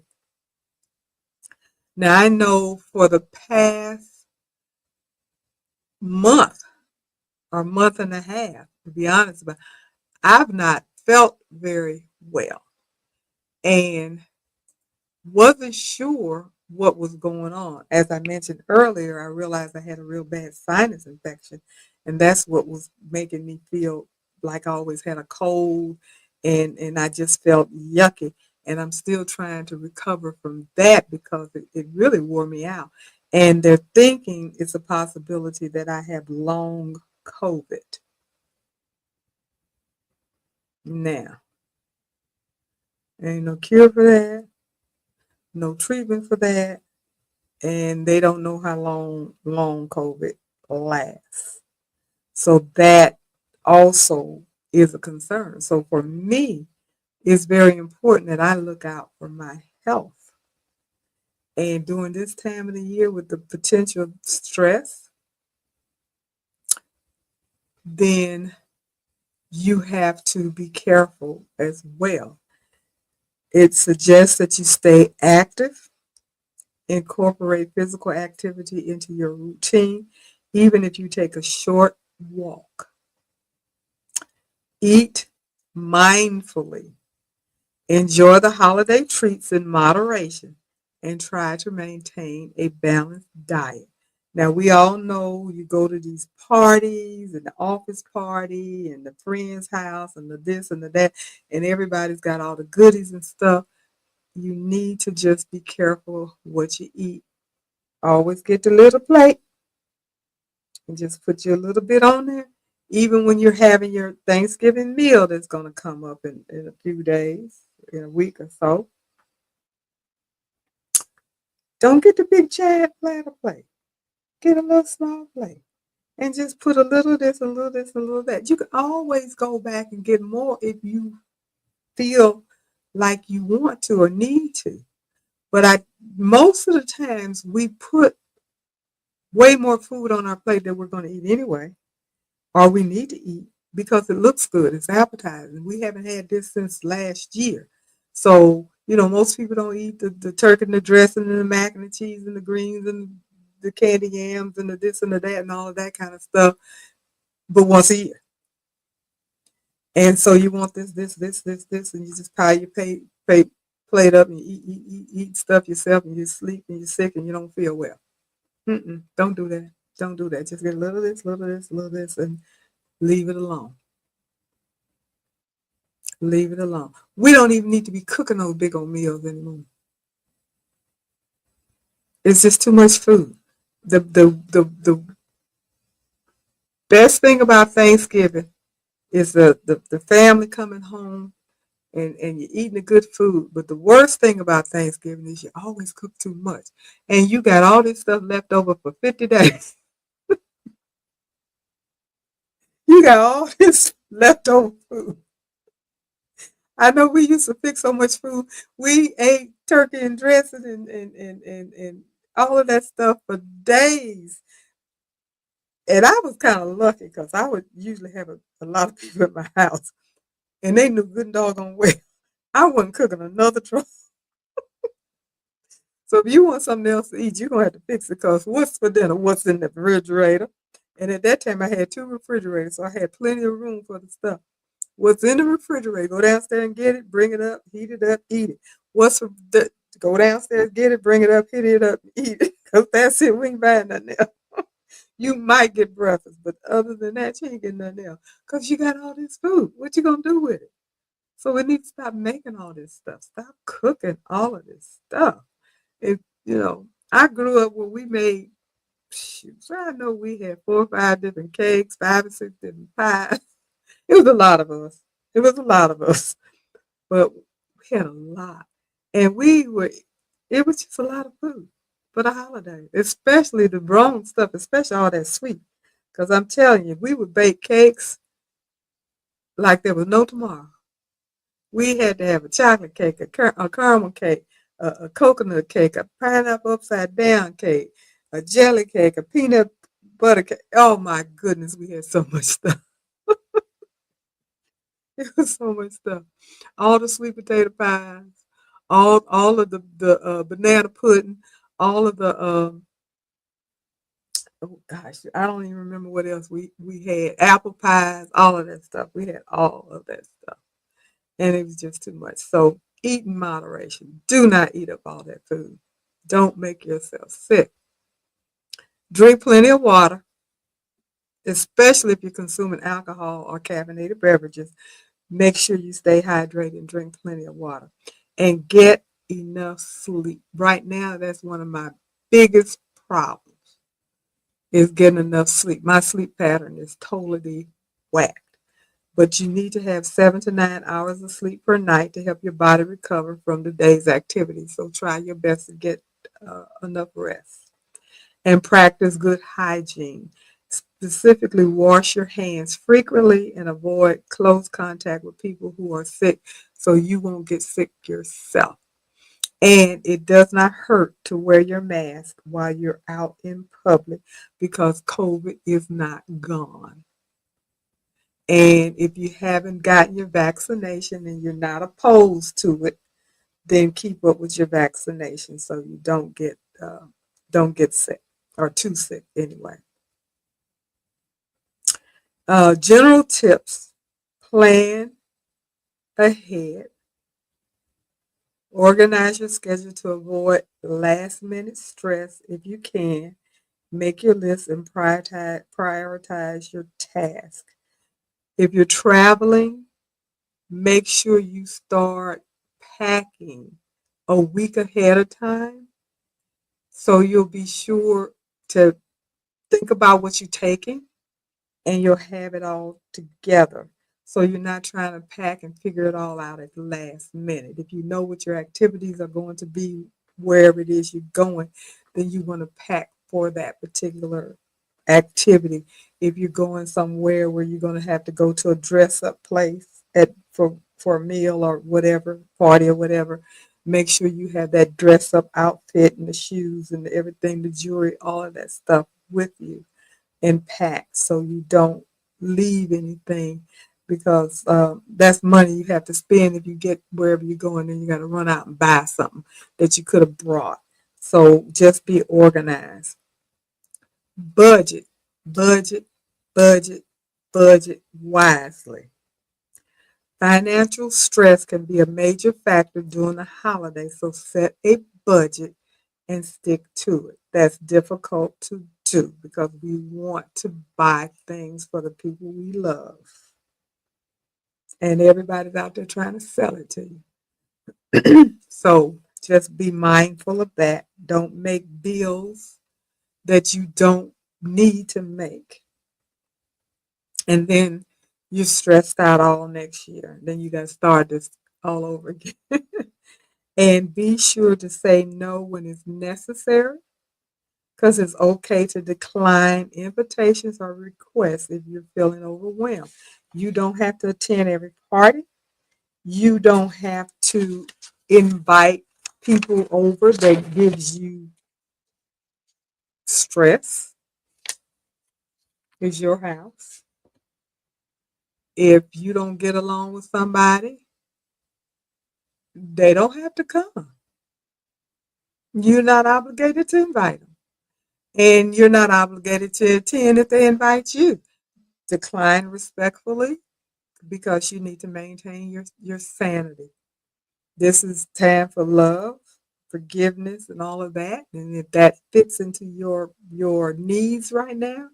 Now, I know for the past month or month and a half, to be honest about, I've not felt very well and wasn't sure what was going on. As I mentioned earlier, I realized I had a real bad sinus infection, and that's what was making me feel like I always had a cold, and I just felt yucky. And I'm still trying to recover from that because it really wore me out. And they're thinking it's a possibility that I have long COVID. Now, ain't no cure for that, no treatment for that, and they don't know how long COVID lasts. So that also is a concern. So for me, it's very important that I look out for my health. And during this time of the year with the potential stress, then you have to be careful as well. It suggests that you stay active, incorporate physical activity into your routine, even if you take a short walk. Eat mindfully. Enjoy the holiday treats in moderation and try to maintain a balanced diet. Now, we all know you go to these parties and the office party and the friend's house and the this and the that, and everybody's got all the goodies and stuff. You need to just be careful what you eat. Always get the little plate and just put you a little bit on there. Even when you're having your Thanksgiving meal that's going to come up in a few days, in a week or so, don't get the big giant platter plate. Get a little small plate and just put a little of this, a little of this, a little of that. You can always go back and get more if you feel like you want to or need to. But most of the times we put way more food on our plate than we're going to eat anyway, or we need to eat because it looks good. It's appetizing. We haven't had this since last year. So, most people don't eat the turkey and the dressing and the mac and the cheese and the greens and the candy yams and the this and the that and all of that kind of stuff, but once a year. And so you want this, and you just pile your plate up and you eat stuff yourself and you sleep and you're sick and you don't feel well. Don't do that. Don't do that. Just get a little of this, little of this, little of this, and leave it alone. Leave it alone. We don't even need to be cooking those big old meals anymore. It's just too much food. The best thing about Thanksgiving is the family coming home and you're eating the good food. But the worst thing about Thanksgiving is you always cook too much. And you got all this stuff left over for 50 days. You got all this leftover food. I know we used to fix so much food. We ate turkey and dressing and all of that stuff for days. And I was kind of lucky because I would usually have a lot of people at my house. And they knew good and doggone well I wasn't cooking another try. So if you want something else to eat, you're going to have to fix it because what's for dinner? What's in the refrigerator? And at that time, I had two refrigerators, so I had plenty of room for the stuff. What's in the refrigerator? Go downstairs and get it, bring it up, heat it up, eat it. What's for the, go downstairs, get it, bring it up, heat it up, eat it. Because that's it. We ain't buying nothing else. You might get breakfast, but other than that, you ain't getting nothing else. Because you got all this food. What you going to do with it? So we need to stop making all this stuff. Stop cooking all of this stuff. It, you know, I grew up where we made, shoot, so I know we had 4 or 5 different cakes, 5 or 6 different pies. It was a lot of us. It was a lot of us, but we had a lot. And it was just a lot of food for the holiday, especially the grown stuff, especially all that sweet. Because I'm telling you, we would bake cakes like there was no tomorrow. We had to have a chocolate cake, a caramel cake, a coconut cake, a pineapple upside down cake, a jelly cake, a peanut butter cake. Oh my goodness, we had so much stuff. It was so much stuff. All the sweet potato pies, all of the banana pudding, all of the oh gosh, I don't even remember what else we had. Apple pies, all of that stuff. We had all of that stuff, and it was just too much. So eat in moderation. Do not eat up all that food. Don't make yourself sick. Drink plenty of water, especially if you're consuming alcohol or caffeinated beverages. Make sure you stay hydrated and drink plenty of water. And get enough sleep. Right now, that's one of my biggest problems is getting enough sleep. My sleep pattern is totally whacked. But you need to have 7 to 9 hours of sleep per night to help your body recover from the day's activities. So try your best to get enough rest and practice good hygiene. Specifically, wash your hands frequently and avoid close contact with people who are sick so you won't get sick yourself. And it does not hurt to wear your mask while you're out in public because COVID is not gone. And if you haven't gotten your vaccination and you're not opposed to it, then keep up with your vaccination so you don't get sick or too sick anyway. General tips: plan ahead, organize your schedule to avoid last minute stress if you can. Make your list and prioritize your task. If you're traveling, make sure you start packing a week ahead of time so you'll be sure to think about what you're taking and you'll have it all together. So you're not trying to pack and figure it all out at the last minute. If you know what your activities are going to be wherever it is you're going, then you want to pack for that particular activity. If you're going somewhere where you're going to have to go to a dress up place for a meal or whatever, party or whatever, make sure you have that dress up outfit and the shoes and everything, the jewelry, all of that stuff with you and pack so you don't leave anything because that's money you have to spend if you get wherever you're going and you got to run out and buy something that you could have brought. So just be organized. Budget, budget, budget, budget wisely. Financial stress can be a major factor during the holidays, so set a budget and stick to it. That's difficult to do because we want to buy things for the people we love. And everybody's out there trying to sell it to you. So just be mindful of that. Don't make bills that you don't need to make. And then you're stressed out all next year. Then you got to start this all over again. And be sure to say no when it's necessary because it's okay to decline invitations or requests if you're feeling overwhelmed. You don't have to attend every party. You don't have to invite people over that gives you stress. It's your house. If you don't get along with somebody, they don't have to come. You're not obligated to invite them. And you're not obligated to attend if they invite you. Decline respectfully because you need to maintain your sanity. This is time for love, forgiveness, and all of that. And if that fits into your needs right now,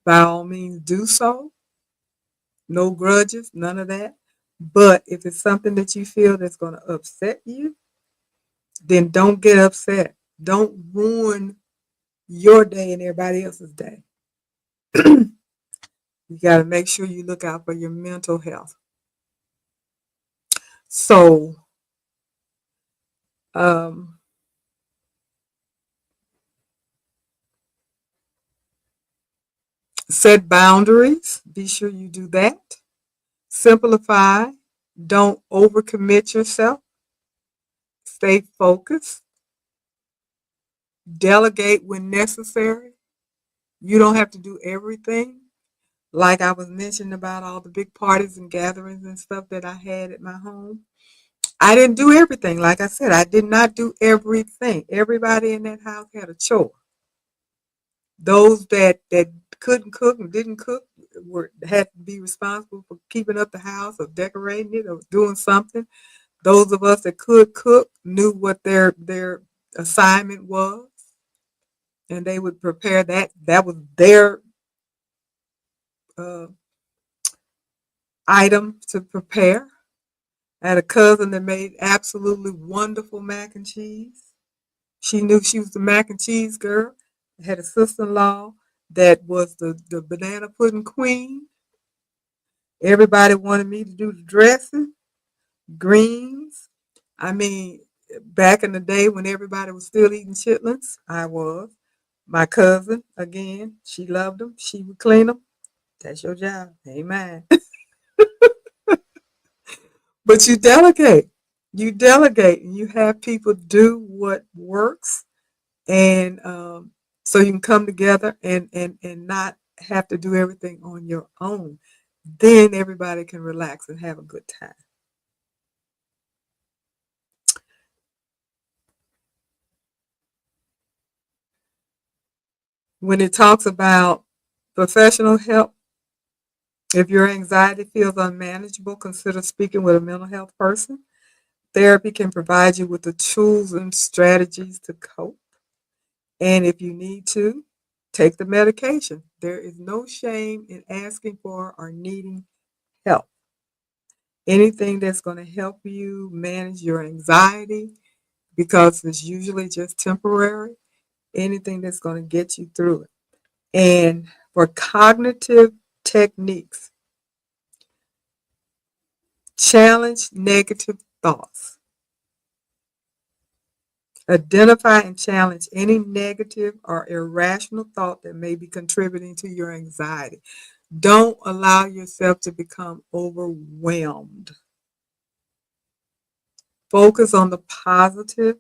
by all means do so. No grudges, none of that. But if it's something that you feel that's going to upset you, then don't get upset. Don't ruin your day and everybody else's day. You got to make sure you look out for your mental health. So, um, set boundaries. Be sure you do that. Simplify. Don't overcommit yourself. Stay focused. Delegate when necessary. You don't have to do everything. Like I was mentioning about all the big parties and gatherings and stuff that I had at my home. I didn't do everything. Like I said, I did not do everything. Everybody in that house had a chore. Those that couldn't cook and didn't cook had to be responsible for keeping up the house or decorating it or doing something. Those of us that could cook knew what their assignment was, and they would prepare that. That was their uh, item to prepare. I had a cousin that made absolutely wonderful mac and cheese. She knew she was the mac and cheese girl. I had a sister-in-law that was the banana pudding queen. Everybody wanted me to do the dressing, greens. I mean, back in the day when everybody was still eating chitlins, I was. My cousin, again, she loved them. She would clean them. That's your job. Amen. But you delegate. You delegate and you have people do what works, and so you can come together and not have to do everything on your own. Then everybody can relax and have a good time. When it talks about professional help, if your anxiety feels unmanageable, consider speaking with a mental health person. Therapy can provide you with the tools and strategies to cope. And if you need to, take the medication. There is no shame in asking for or needing help. Anything that's going to help you manage your anxiety, because it's usually just temporary, anything that's going to get you through it. And for cognitive techniques, challenge negative thoughts. Identify and challenge any negative or irrational thought that may be contributing to your anxiety. Don't allow yourself to become overwhelmed. Focus on the positive.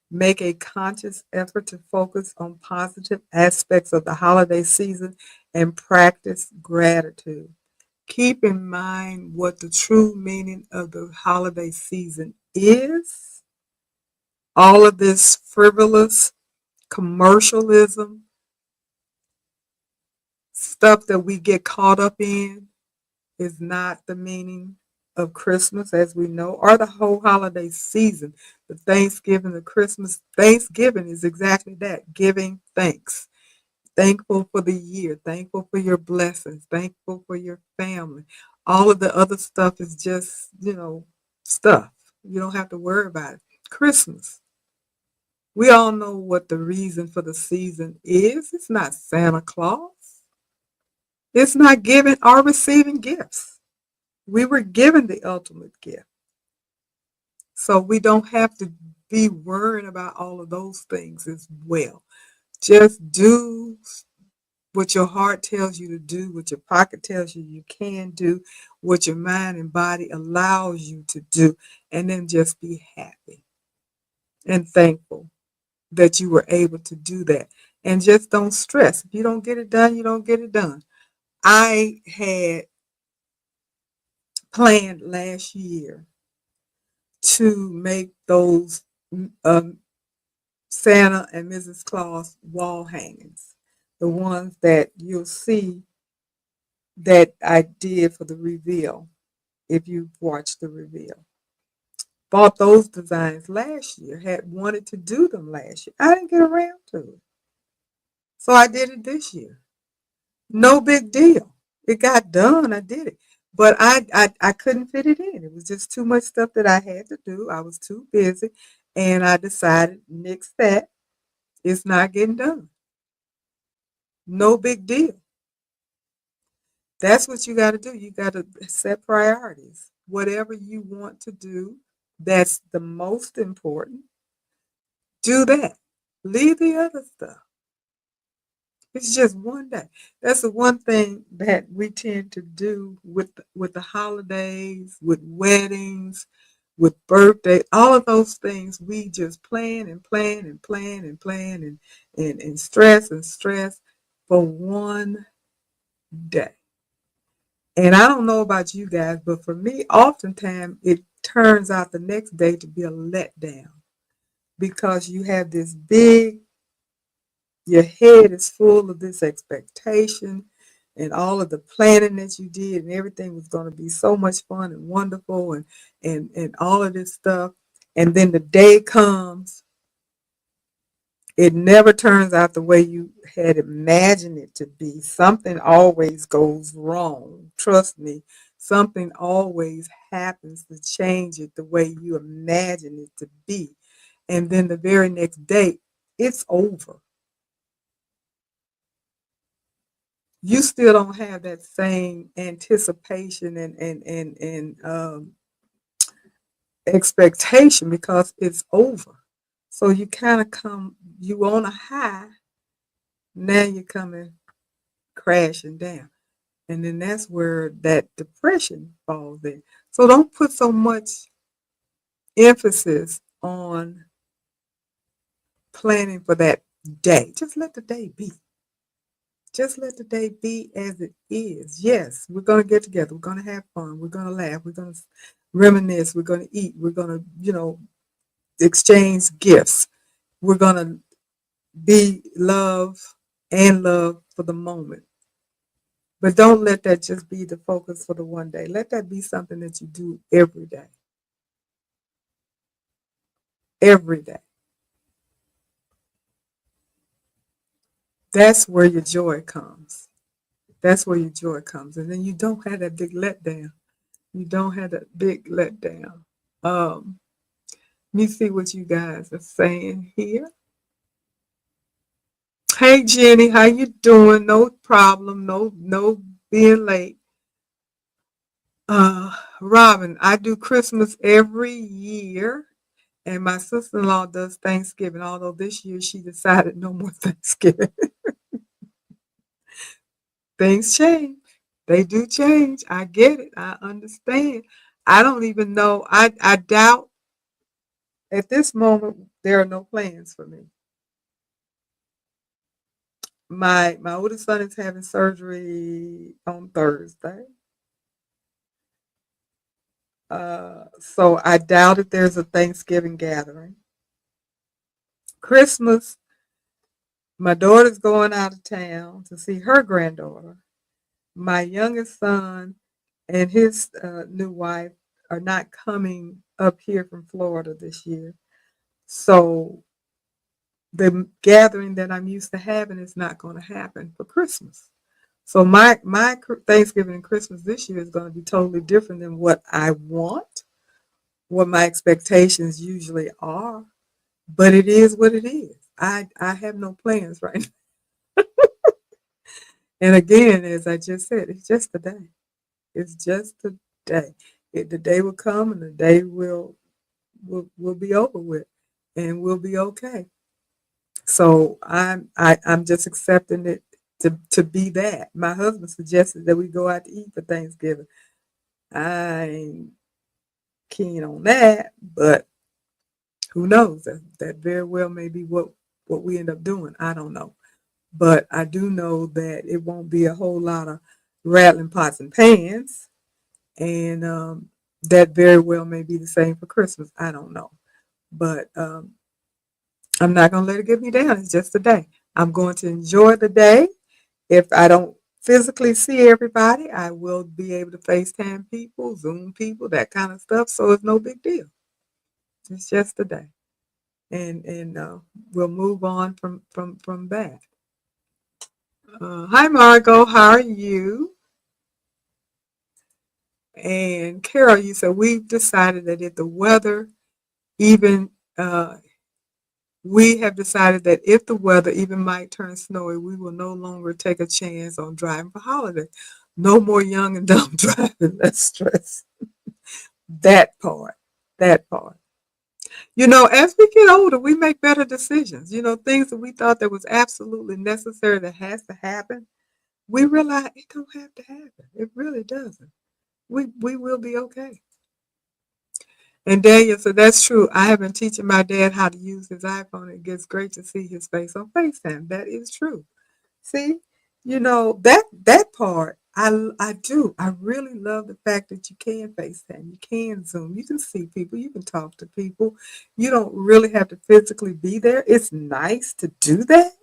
Make a conscious effort to focus on positive aspects of the holiday season and practice gratitude. Keep in mind what the true meaning of the holiday season is. All of this frivolous commercialism, stuff that we get caught up in, is not the meaning of Christmas as we know, or the whole holiday season. The Thanksgiving, the Christmas, Thanksgiving is exactly that, giving thanks. Thankful for the year, thankful for your blessings, thankful for your family. All of the other stuff is just, stuff. You don't have to worry about it. Christmas. We all know what the reason for the season is. It's not Santa Claus. It's not giving or receiving gifts. We were given the ultimate gift. So we don't have to be worrying about all of those things as well. Just do what your heart tells you to do, what your pocket tells you you can do, what your mind and body allows you to do, and then just be happy and thankful that you were able to do that. And just don't stress. If you don't get it done, you don't get it done. I had planned last year to make those um, Santa and Mrs. Claus wall hangings, the ones that you'll see that I did for the reveal, if you watched the reveal. Bought those designs last year, had wanted to do them last year. I didn't get around to it. So I did it this year. No big deal. It got done. I did it. But I couldn't fit it in. It was just too much stuff that I had to do. I was too busy. And I decided, nix that. It's not getting done. No big deal. That's what you got to do. You got to set priorities. Whatever you want to do, that's the most important. Do that. Leave the other stuff. It's just one day. That's the one thing that we tend to do with the holidays, with weddings, with birthday, all of those things. We just plan and plan and plan and plan and stress for one day. And I don't know about you guys, but for me, oftentimes it turns out the next day to be a letdown because you have this big, your head is full of this expectation and all of the planning that you did, and everything was going to be so much fun and wonderful and all of this stuff. And then the day comes, it never turns out the way you had imagined it to be. Something always goes wrong. Trust me, something always happens to change it the way you imagine it to be. And then the very next day, it's over. You still don't have that same anticipation and expectation because it's over. So you kind of you on a high, now you're coming crashing down. And then that's where that depression falls in. So don't put so much emphasis on planning for that day. Just let the day be. Just let the day be as it is. Yes, we're going to get together. We're going to have fun. We're going to laugh. We're going to reminisce. We're going to eat. We're going to, exchange gifts. We're going to be love for the moment. But don't let that just be the focus for the one day. Let that be something that you do every day. Every day. That's where your joy comes. That's where your joy comes. And then you don't have that big letdown. You don't have that big letdown. Um, Let me see what you guys are saying here. Hey Jenny, how you doing? No problem. No being late. Robin, I do Christmas every year, and my sister-in-law does Thanksgiving. Although this year she decided no more Thanksgiving. Things change. They do change. I get it. I understand. I don't even know. I doubt at this moment there are no plans for me. My oldest son is having surgery on Thursday. So I doubt if there's a Thanksgiving gathering. Christmas, my daughter's going out of town to see her granddaughter. My youngest son and his new wife are not coming up here from Florida this year. So the gathering that I'm used to having is not going to happen for Christmas. So my Thanksgiving and Christmas this year is going to be totally different than what I want, what my expectations usually are. But it is what it is. I have no plans right now. And again, as I just said, it's just a day. It's just a day. The day will come and the day will be over with, and we'll be okay. So I'm just accepting it to be that. My husband suggested that we go out to eat for Thanksgiving. I ain't keen on that, but who knows? That very well may be what we end up doing. I don't know. But I do know that it won't be a whole lot of rattling pots and pans. And that very well may be the same for Christmas. I don't know. But I'm not going to let it get me down. It's just a day. I'm going to enjoy the day. If I don't physically see everybody, I will be able to FaceTime people, Zoom people, that kind of stuff. So it's no big deal. It's just a day. And we'll move on from that. Hi, Margot. How are you? And Carol, you said we've decided that if the weather even we have decided that if the weather even might turn snowy, we will no longer take a chance on driving for holiday. No more young and dumb driving. Less stress. That part. That part. As we get older, we make better decisions. Things that we thought that was absolutely necessary that has to happen, we realize it don't have to happen. It really doesn't. We will be okay. And Daniel said, that's true. I have been teaching my dad how to use his iPhone. It gets great to see his face on FaceTime. That is true. See, that part, I do. I really love the fact that you can FaceTime, you can Zoom, you can see people, you can talk to people. You don't really have to physically be there. It's nice to do that.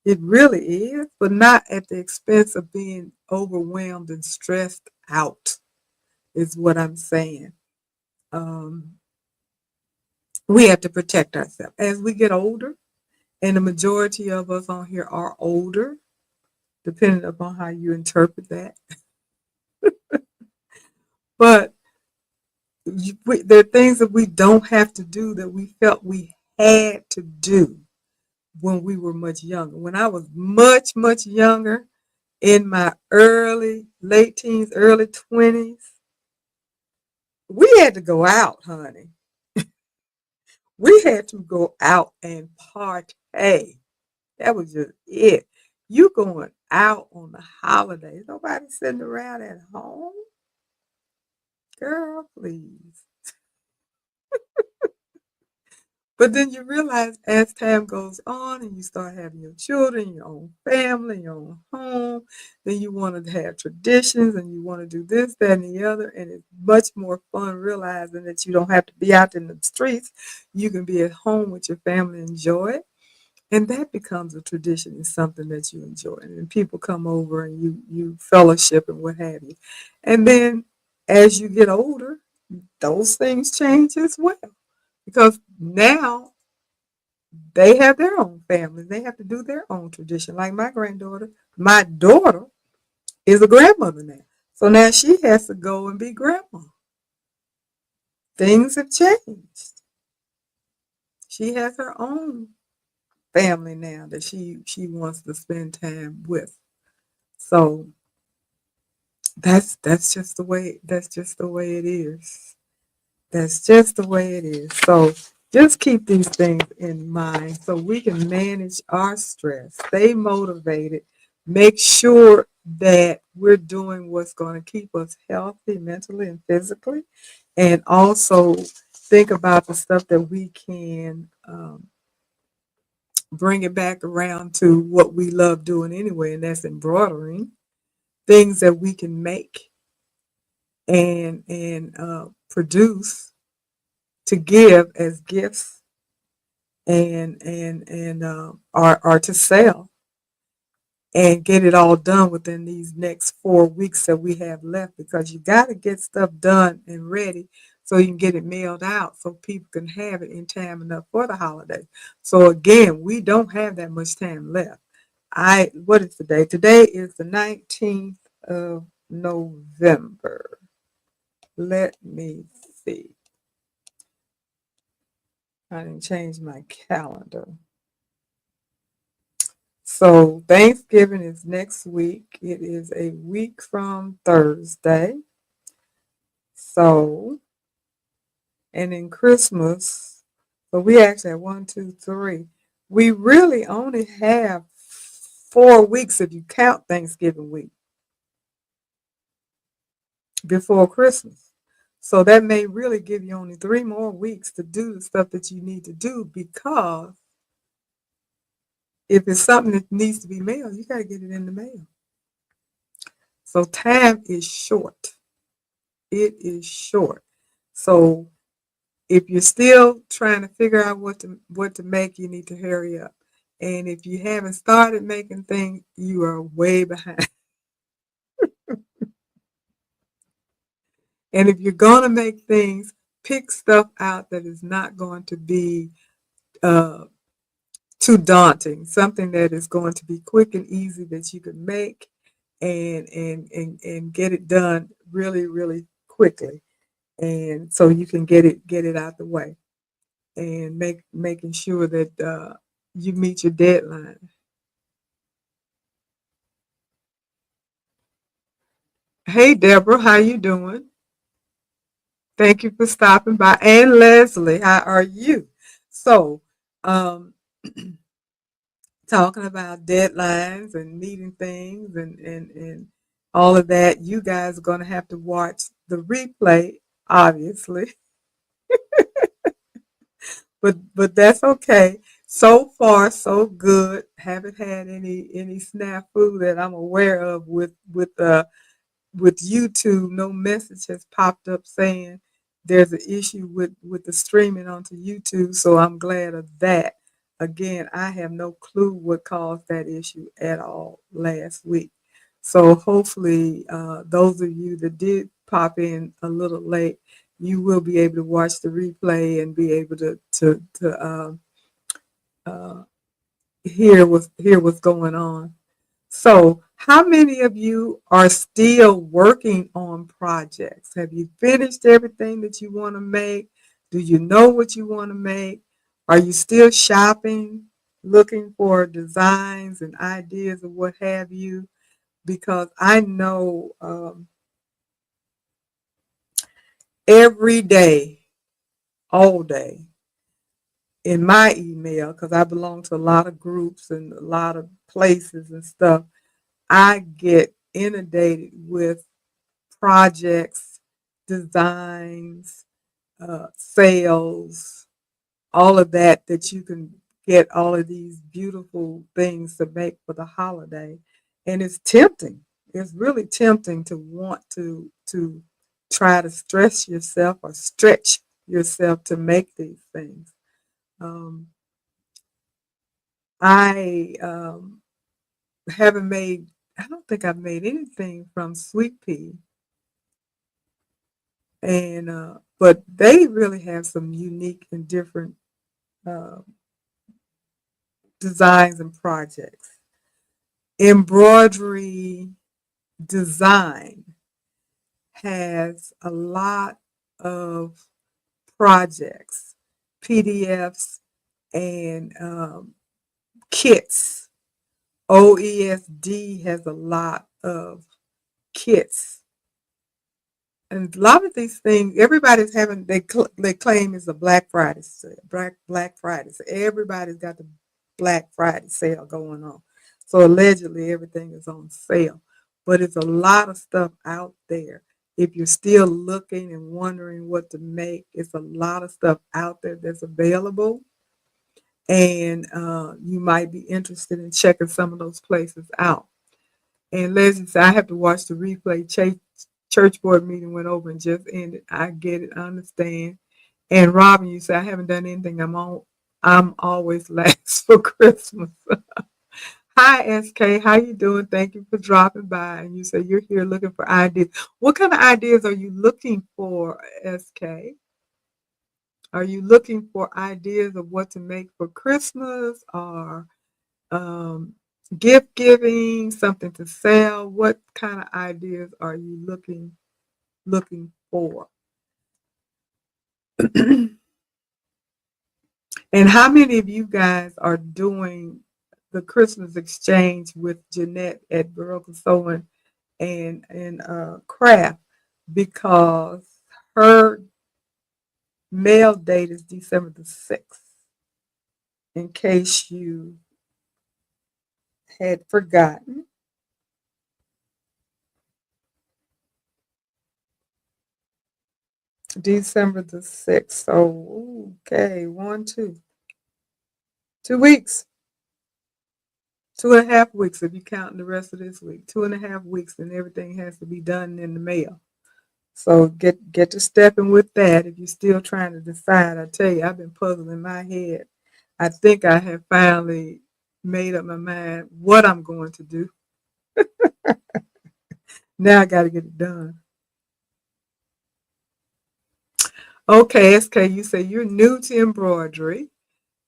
It really is, but not at the expense of being overwhelmed and stressed out, is what I'm saying. Um, we have to protect ourselves as we get older, and the majority of us on here are older, depending upon how you interpret that. But there are things that we don't have to do that we felt we had to do when we were much younger. When I was much, much younger, in my late teens, early 20s, we had to go out, honey. We had to go out and party. That was just it. You going out on the holidays. Nobody sitting around at home. Girl, please. But then you realize as time goes on and you start having your children, your own family, your own home, then you want to have traditions and you want to do this, that, and the other. And it's much more fun realizing that you don't have to be out in the streets. You can be at home with your family and enjoy it. And that becomes a tradition and something that you enjoy. And people come over and you fellowship and what have you. And then as you get older, those things change as well. Because now they have their own families. They have to do their own tradition. Like my daughter is a grandmother now. So now she has to go and be grandma. Things have changed. She has her own family now that she wants to spend time with. So that's just the way it is. That's just the way it is. So just keep these things in mind so we can manage our stress, stay motivated, make sure that we're doing what's going to keep us healthy mentally and physically, and also think about the stuff that we can bring it back around to what we love doing anyway, and that's embroidering, things that we can make and produce to give as gifts and are to sell and get it all done within these next 4 weeks that we have left, because you got to get stuff done and ready so you can get it mailed out so people can have it in time enough for the holiday. So again, we don't have that much time left. What is today? Today is the 19th of November. Let me see. I didn't change my calendar. So Thanksgiving is next week. It is a week from Thursday. So, and then Christmas. So we actually have 1, 2, 3. We really only have 4 weeks if you count Thanksgiving week before Christmas. So that may really give you only 3 more weeks to do the stuff that you need to do, because if it's something that needs to be mailed, you got to get it in the mail. So time is short. It is short. So if you're still trying to figure out what to make, you need to hurry up. And if you haven't started making things, you are way behind. And if you're going to make things, pick stuff out that is not going to be too daunting, something that is going to be quick and easy that you can make and get it done really, really quickly. And so you can get it out the way. and making sure that you meet your deadline. Hey, Deborah, how you doing? Thank you for stopping by. And Leslie, how are you? So, um, talking about deadlines and meeting things and all of that, you guys are going to have to watch the replay, obviously, but that's okay. So far, so good. Haven't had any snafu that I'm aware of with YouTube. No message has popped up saying there's an issue with the streaming onto YouTube, so I'm glad of that. Again, I have no clue what caused that issue at all last week. So hopefully, those of you that did pop in a little late, you will be able to watch the replay and be able to hear what's going on. So, how many of you are still working on projects? Have you finished everything that you want to make? Do you know what you want to make? Are you still shopping, looking for designs and ideas of what have you? Because I know every day, all day, in my email, because I belong to a lot of groups and a lot of places and stuff, I get inundated with projects, designs, sales, all of that you can get all of these beautiful things to make for the holiday. And it's tempting. It's really tempting to want to try to stress yourself or stretch yourself to make these things. Um, I haven't made, I don't think I've made anything from sweet pea. And but they really have some unique and different uh, designs and projects. Embroidery design has a lot of projects, PDFs, and kits. OESD has a lot of kits. And a lot of these things, everybody's having they claim it's a Black Friday sale, Black Friday. So everybody's got the Black Friday sale going on. So allegedly everything is on sale, but it's a lot of stuff out there. If you're still looking and wondering what to make, it's a lot of stuff out there that's available, and you might be interested in checking some of those places out. And Leslie said, I have to watch the replay. Church board meeting went over and just ended. I get it, I understand. And Robin, you say I haven't done anything. I'm always last for Christmas. Hi, SK. How you doing? Thank you for dropping by. And you say you're here looking for ideas. What kind of ideas are you looking for, SK? Are you looking for ideas of what to make for Christmas or um, gift giving, something to sell? What kind of ideas are you looking for? And how many of you guys are doing the Christmas exchange with Jeanette at Baroque Sewing and Craft? Because her mail date is December the 6th, in case you had forgotten. December the 6th. So, okay, 2 weeks, 2.5 weeks if you're counting the rest of this week. 2.5 weeks, and everything has to be done in the mail. So get to stepping with that. If you're still trying to decide, I tell you, I've been puzzling my head. I think I have finally made up my mind what I'm going to do. Now I got to get it done. Okay, SK, you say you're new to embroidery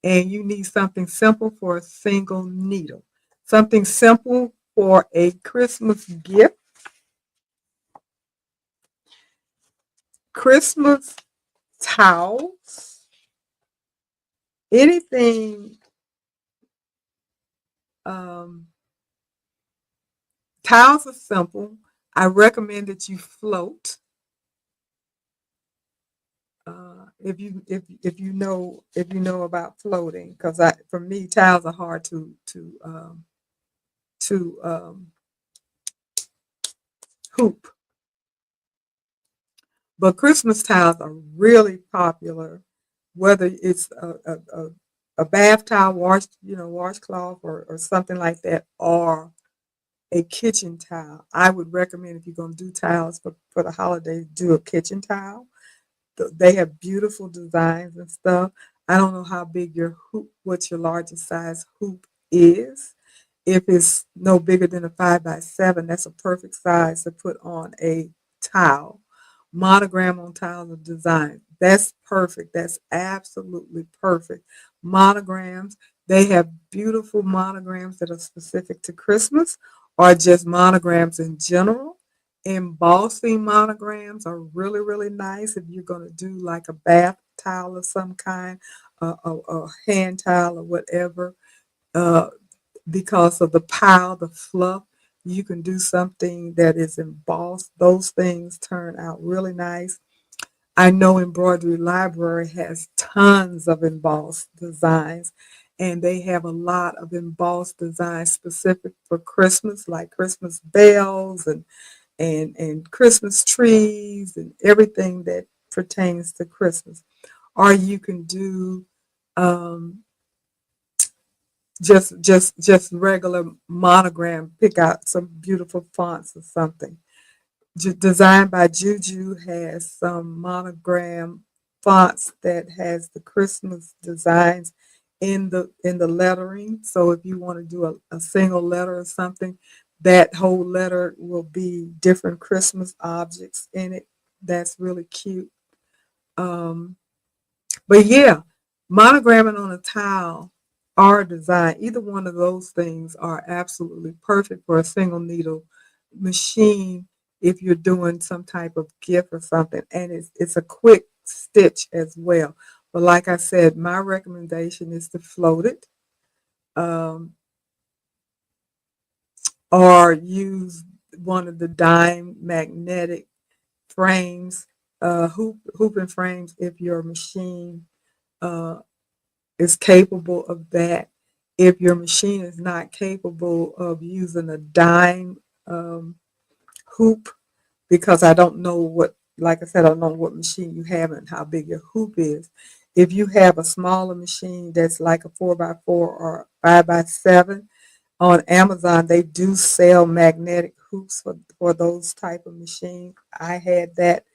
and you need something simple for a single needle. Something simple for a Christmas gift. Christmas towels anything, um, tiles are simple. I recommend that you float. If you know about floating, because I for me tiles are hard to hoop, but Christmas tiles are really popular. Whether it's a bath towel, washcloth, or something like that, or a kitchen tile. I would recommend if you're going to do tiles for the holidays, do a kitchen tile. They have beautiful designs and stuff. I don't know how big your hoop, what your largest size hoop is. If it's no bigger than a 5 by 7, that's a perfect size to put on a tile. Monogram on tiles of design. That's perfect. That's absolutely perfect. Monograms, they have beautiful monograms that are specific to Christmas or just monograms in general. Embossing monograms are really, really nice if you're going to do like a bath towel of some kind, a hand towel or whatever. Uh, because of the pile, the fluff, you can do something that is embossed. Those things turn out really nice. I know Embroidery Library has tons of embossed designs, and they have a lot of embossed designs specific for Christmas, like Christmas bells and Christmas trees and everything that pertains to Christmas. Or you can do um, just regular monogram. Pick out some beautiful fonts or something. Designed by Juju has some monogram fonts that has the Christmas designs in the lettering. So if you want to do a single letter or something, that whole letter will be different Christmas objects in it. That's really cute. Um, but yeah, monogramming on a tile or a design, either one of those things are absolutely perfect for a single needle machine if you're doing some type of gift or something. And it's a quick stitch as well. But like I said, my recommendation is to float it, um, or use one of the dime magnetic frames, hooping frames if your machine uh, is capable of that. If your machine is not capable of using a dime um, hoop, because I don't know what, like I said, I don't know what machine you have and how big your hoop is. If you have a smaller machine that's like a 4 by 4 or 5 by 7, on Amazon they do sell magnetic hoops for those type of machines. I had that.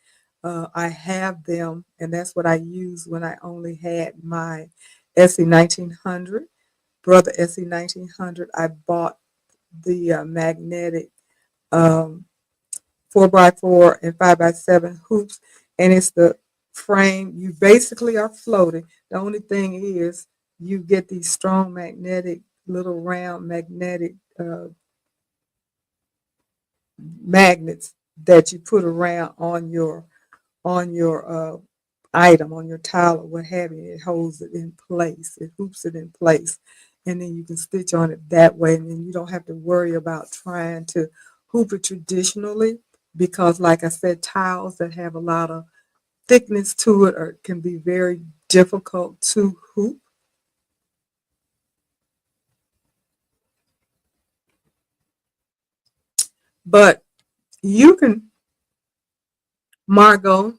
I have them, and that's what I used when I only had my SE 1900. Brother SE 1900. I bought the magnetic um, 4 by 4 and 5 by 7 hoops, and it's the frame. You basically are floating. The only thing is you get these strong magnetic, little round magnetic magnets that you put around on your item, on your towel or what have you. It holds it in place. It hoops it in place, and then you can stitch on it that way, and then you don't have to worry about trying to hoop it traditionally, because like I said, tiles that have a lot of thickness to it or can be very difficult to hoop. But you can, Margot,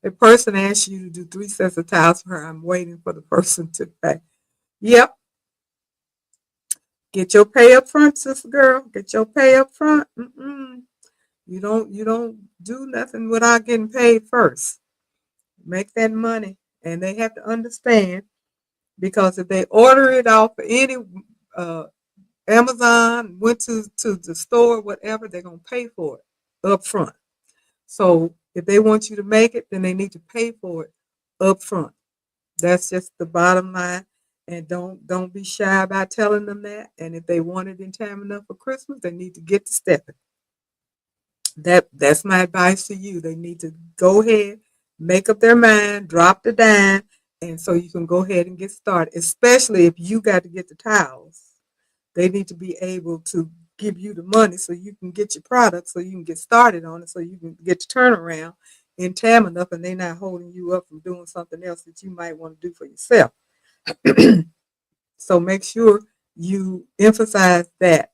a person asks you to do 3 sets of tiles for her. I'm waiting for the person to pay. Yep. Get your pay up front, sister girl. Get your pay up front. You don't do nothing without getting paid first. Make that money, and they have to understand, because if they order it off of any uh, Amazon, went to the store, whatever, they're gonna pay for it up front. So if they want you to make it, then they need to pay for it up front. That's just the bottom line. And don't be shy about telling them that. And if they want it in time enough for Christmas, they need to get to stepping. That's my advice to you. They need to go ahead, make up their mind, drop the dime, And so you can go ahead and get started, especially if you got to get the towels. They need to be able to give you the money so you can get your product, so you can get started on it, so you can get the turnaround in time enough, and they're not holding you up from doing something else that you might want to do for yourself. So make sure you emphasize that.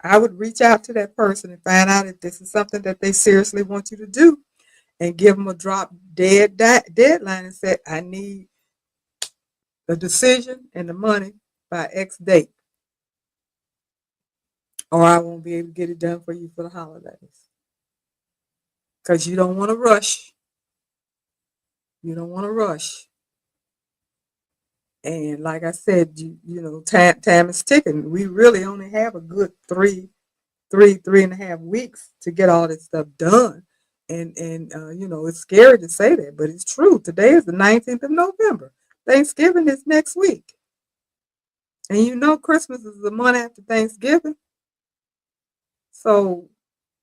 I would reach out to that person and find out if this is something that they seriously want you to do, and give them a drop dead deadline and say, I need the decision and the money by X date, or I won't be able to get it done for you for the holidays. Because you don't want to rush. You don't want to rush. And like I said, time is ticking. We really only have a good three and a half weeks to get all this stuff done. And it's scary to say that, but it's true. Today is the 19th of November. Thanksgiving is next week. And Christmas is the month after Thanksgiving. So,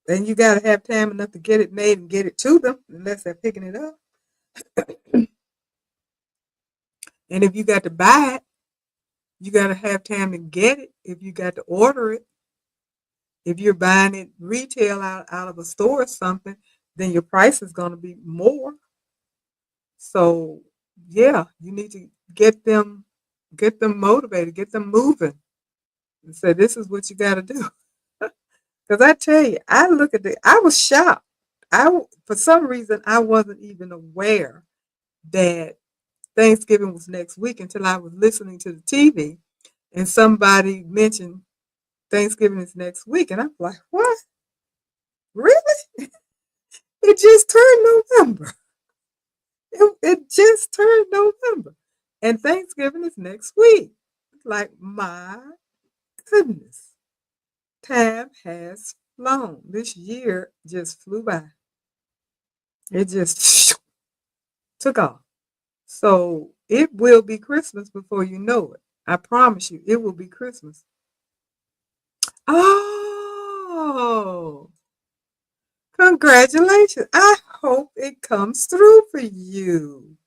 and you got to have time enough to get it made and get it to them, unless they're picking it up. And if you got to buy it, you got to have time to get it. If you got to order it, if you're buying it retail out of a store or something, then your price is going to be more. So, yeah, you need to get them motivated, get them moving, and say, this is what you got to do. Because I tell you, I was shocked. For some reason, I wasn't even aware that Thanksgiving was next week until I was listening to the TV and somebody mentioned Thanksgiving is next week. And I'm like, what? Really? It just turned November. It just turned November. And Thanksgiving is next week. It's like, my goodness. Time has flown. This year just flew by. It just took off. So it will be Christmas before you know it. I promise you, it will be Christmas. Oh, congratulations. I hope it comes through for you.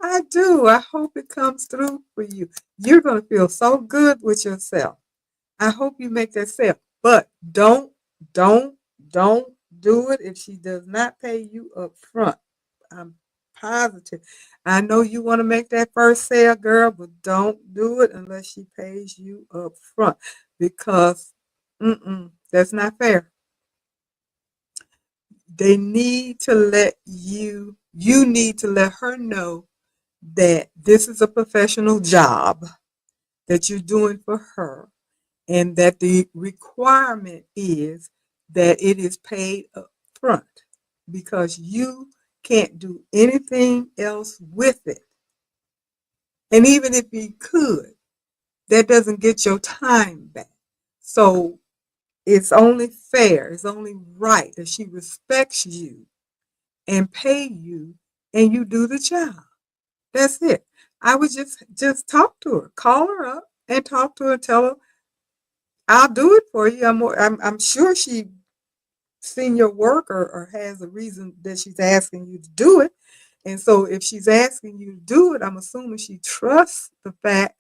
I do. I hope it comes through for you. You're going to feel so good with yourself. I hope you make that sale. But don't do it if she does not pay you up front. I'm positive. I know you want to make that first sale, girl, but don't do it unless she pays you up front, because that's not fair. They need to you need to let her know that this is a professional job that you're doing for her, and that the requirement is that it is paid up front, because you can't do anything else with it. And even if you could, that doesn't get your time back. So it's only fair, it's only right that she respects you and pay you, and you do the job. That's it. I would just talk to her, call her up and talk to her, tell her, I'll do it for you. I'm sure she seen your work, or has a reason that she's asking you to do it. And so if she's asking you to do it, I'm assuming she trusts the fact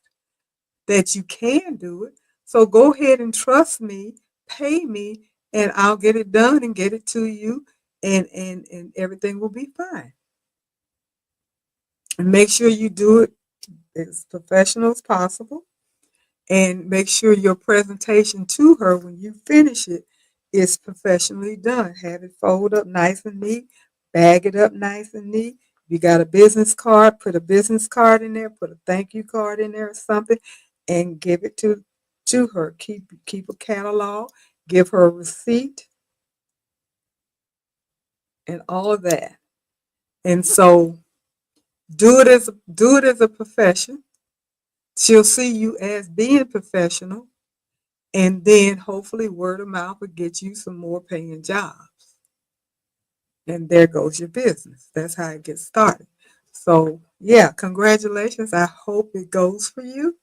that you can do it. So go ahead and trust me, pay me, and I'll get it done and get it to you, and everything will be fine. And make sure you do it as professional as possible, and make sure your presentation to her when you finish it is professionally done. Have it fold up nice and neat, bag it up nice and neat. If you got a business card, put a business card in there, put a thank you card in there or something, and give it to her. Keep a catalog, give her a receipt, and all of that. And so do it as a profession. She'll see you as being professional, and then hopefully word of mouth will get you some more paying jobs. And there goes your business. That's how it gets started. So yeah, congratulations. I hope it goes for you.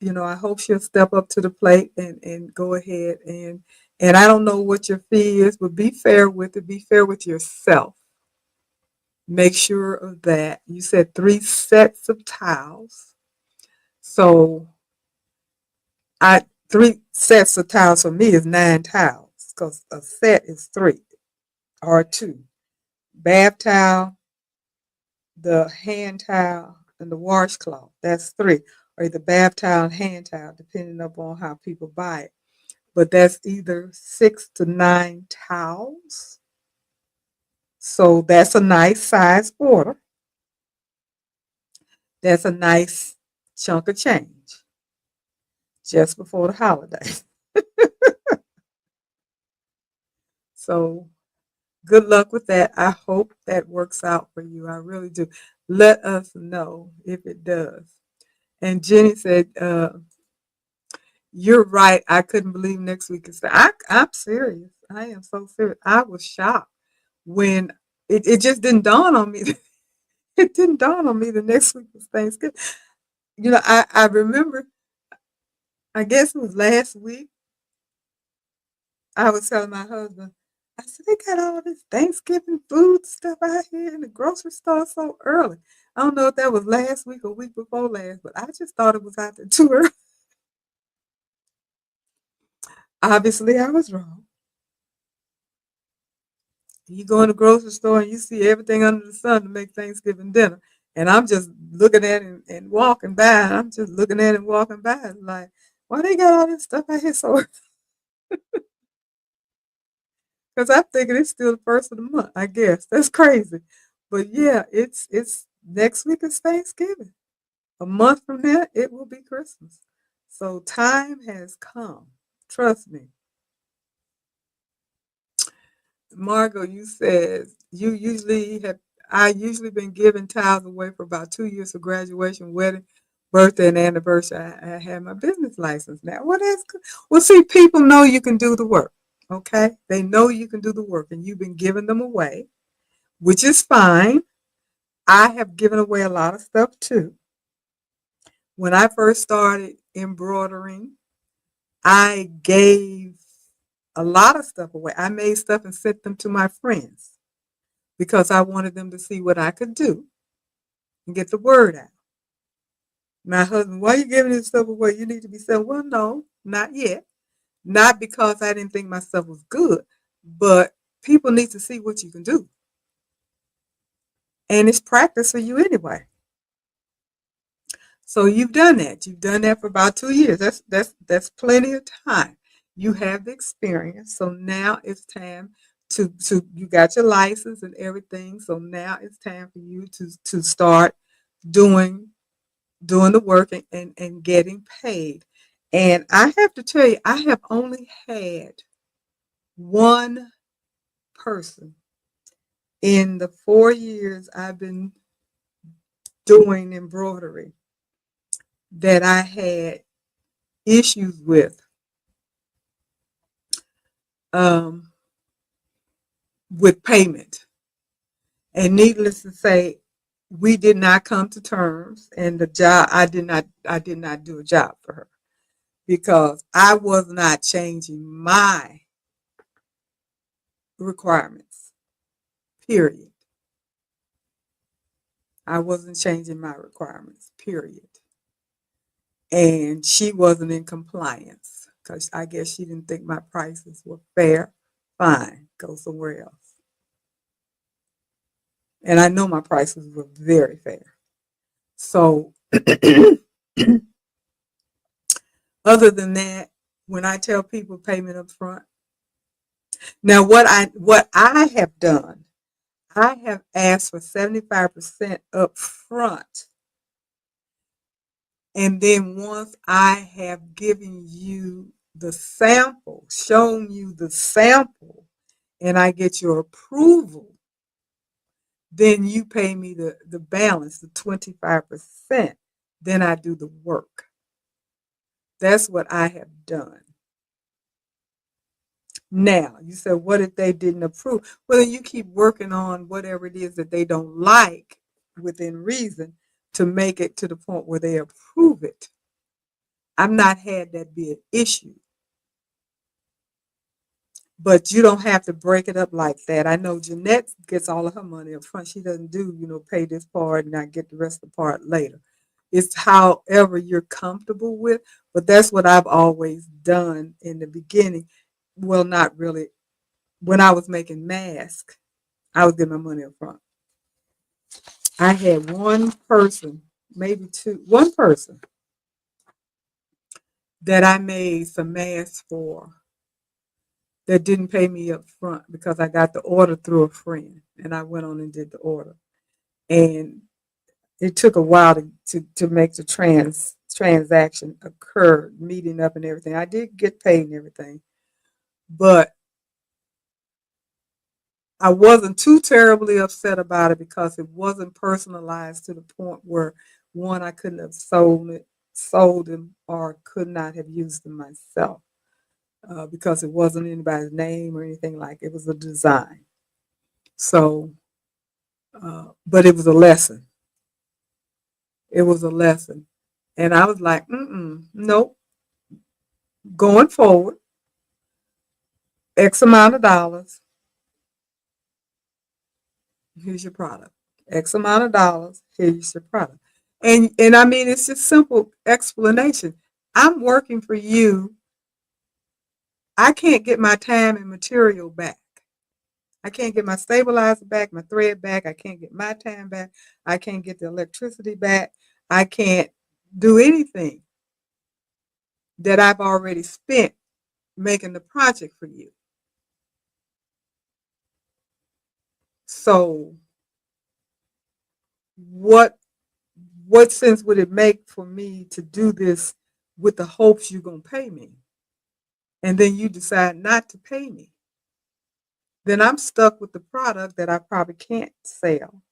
I hope she'll step up to the plate and go ahead, and I don't know what your fee is, but be fair with it. Be fair with yourself. Make sure of that. You said 3 sets of towels. So 3 sets of towels for me is 9 towels because a set is 3 or 2. Bath towel, the hand towel, and the washcloth. That's 3. Or the bath towel and hand towel, depending upon how people buy it. But that's either 6 to 9 towels. So that's a nice size order. That's a nice chunk of change just before the holidays. So good luck with that. I hope that works out for you. I really do. Let us know if it does. And Jenny said, you're right. I couldn't believe next week is I'm serious. I am so serious. I was shocked when it just didn't dawn on me. It didn't dawn on me the next week was Thanksgiving. I remember, I guess it was last week, I was telling my husband, I said, they got all this Thanksgiving food stuff out here in the grocery store so early. I don't know if that was last week or week before last, but I just thought it was out there too early. Obviously, I was wrong. You go in the grocery store and you see everything under the sun to make Thanksgiving dinner. And I'm just looking at it and walking by. I'm just looking at it and walking by. Like, why they got all this stuff out here so? Because I'm thinking it's still the first of the month, I guess. That's crazy. But yeah, it's next week is Thanksgiving. A month from now, it will be Christmas. So time has come. Trust me. Margot, you said I usually been giving tithes away for about 2 years for graduation, wedding, birthday, and anniversary. I had my business license now. Well, that's good. Well, see, people know you can do the work. Okay, they know you can do the work, and you've been giving them away, which is fine. I have given away a lot of stuff too. When I first started embroidering, I gave a lot of stuff away. I made stuff and sent them to my friends because I wanted them to see what I could do and get the word out. My husband, why are you giving this stuff away? You need to be saying, well, no, not yet. Not because I didn't think my stuff was good, but people need to see what you can do. And it's practice for you anyway. So you've done that. You've done that for about 2 years. That's plenty of time. You have the experience. So now it's time to you got your license and everything. So now it's time for you to start doing doing the work and getting paid. And I have to tell you, I have only had one person in the 4 years I've been doing embroidery that I had issues um, with payment. And needless to say, we did not come to terms. And the job, I did not do a job for her because I was not changing my requirements. Period. I wasn't changing my requirements. Period. And she wasn't in compliance because I guess she didn't think my prices were fair. Fine, go somewhere else. And I know my prices were very fair. So, other than that, when I tell people payment up front, now what I have done, I have asked for 75% up front. And then once I have given you the sample, shown you the sample, and I get your approval, then you pay me the balance, the 25%. Then I do the work. That's what I have done. Now, you said, what if they didn't approve? Well, then you keep working on whatever it is that they don't like within reason to make it to the point where they approve it. I've not had that be an issue. but you don't have to break it up like that. I know Jeanette gets all of her money up front. She doesn't do, pay this part and I get the rest of the part later. It's however you're comfortable with, but that's what I've always done in the beginning. Well, not really. When I was making masks, I was getting my money up front. I had one person, maybe two, one person that I made some masks for that didn't pay me up front because I got the order through a friend and I went on and did the order. And it took a while to make the transaction occur, meeting up and everything. I did get paid and everything, but I wasn't too terribly upset about it because it wasn't personalized to the point where one I couldn't have sold them, or could not have used them myself because it wasn't anybody's name or anything like it. It was a design. So, but it was a lesson. It was a lesson, and I was like, nope. Going forward, X amount of dollars. Here's your product. X amount of dollars. Here's your product. And I mean, it's just simple explanation. I'm working for you. I can't get my time and material back. I can't get my stabilizer back, my thread back. I can't get my time back. I can't get the electricity back. I can't do anything that I've already spent making the project for you. So what what sense would it make for me to do this with the hopes you're going to pay me? And then you decide not to pay me. Then I'm stuck with the product that I probably can't sell.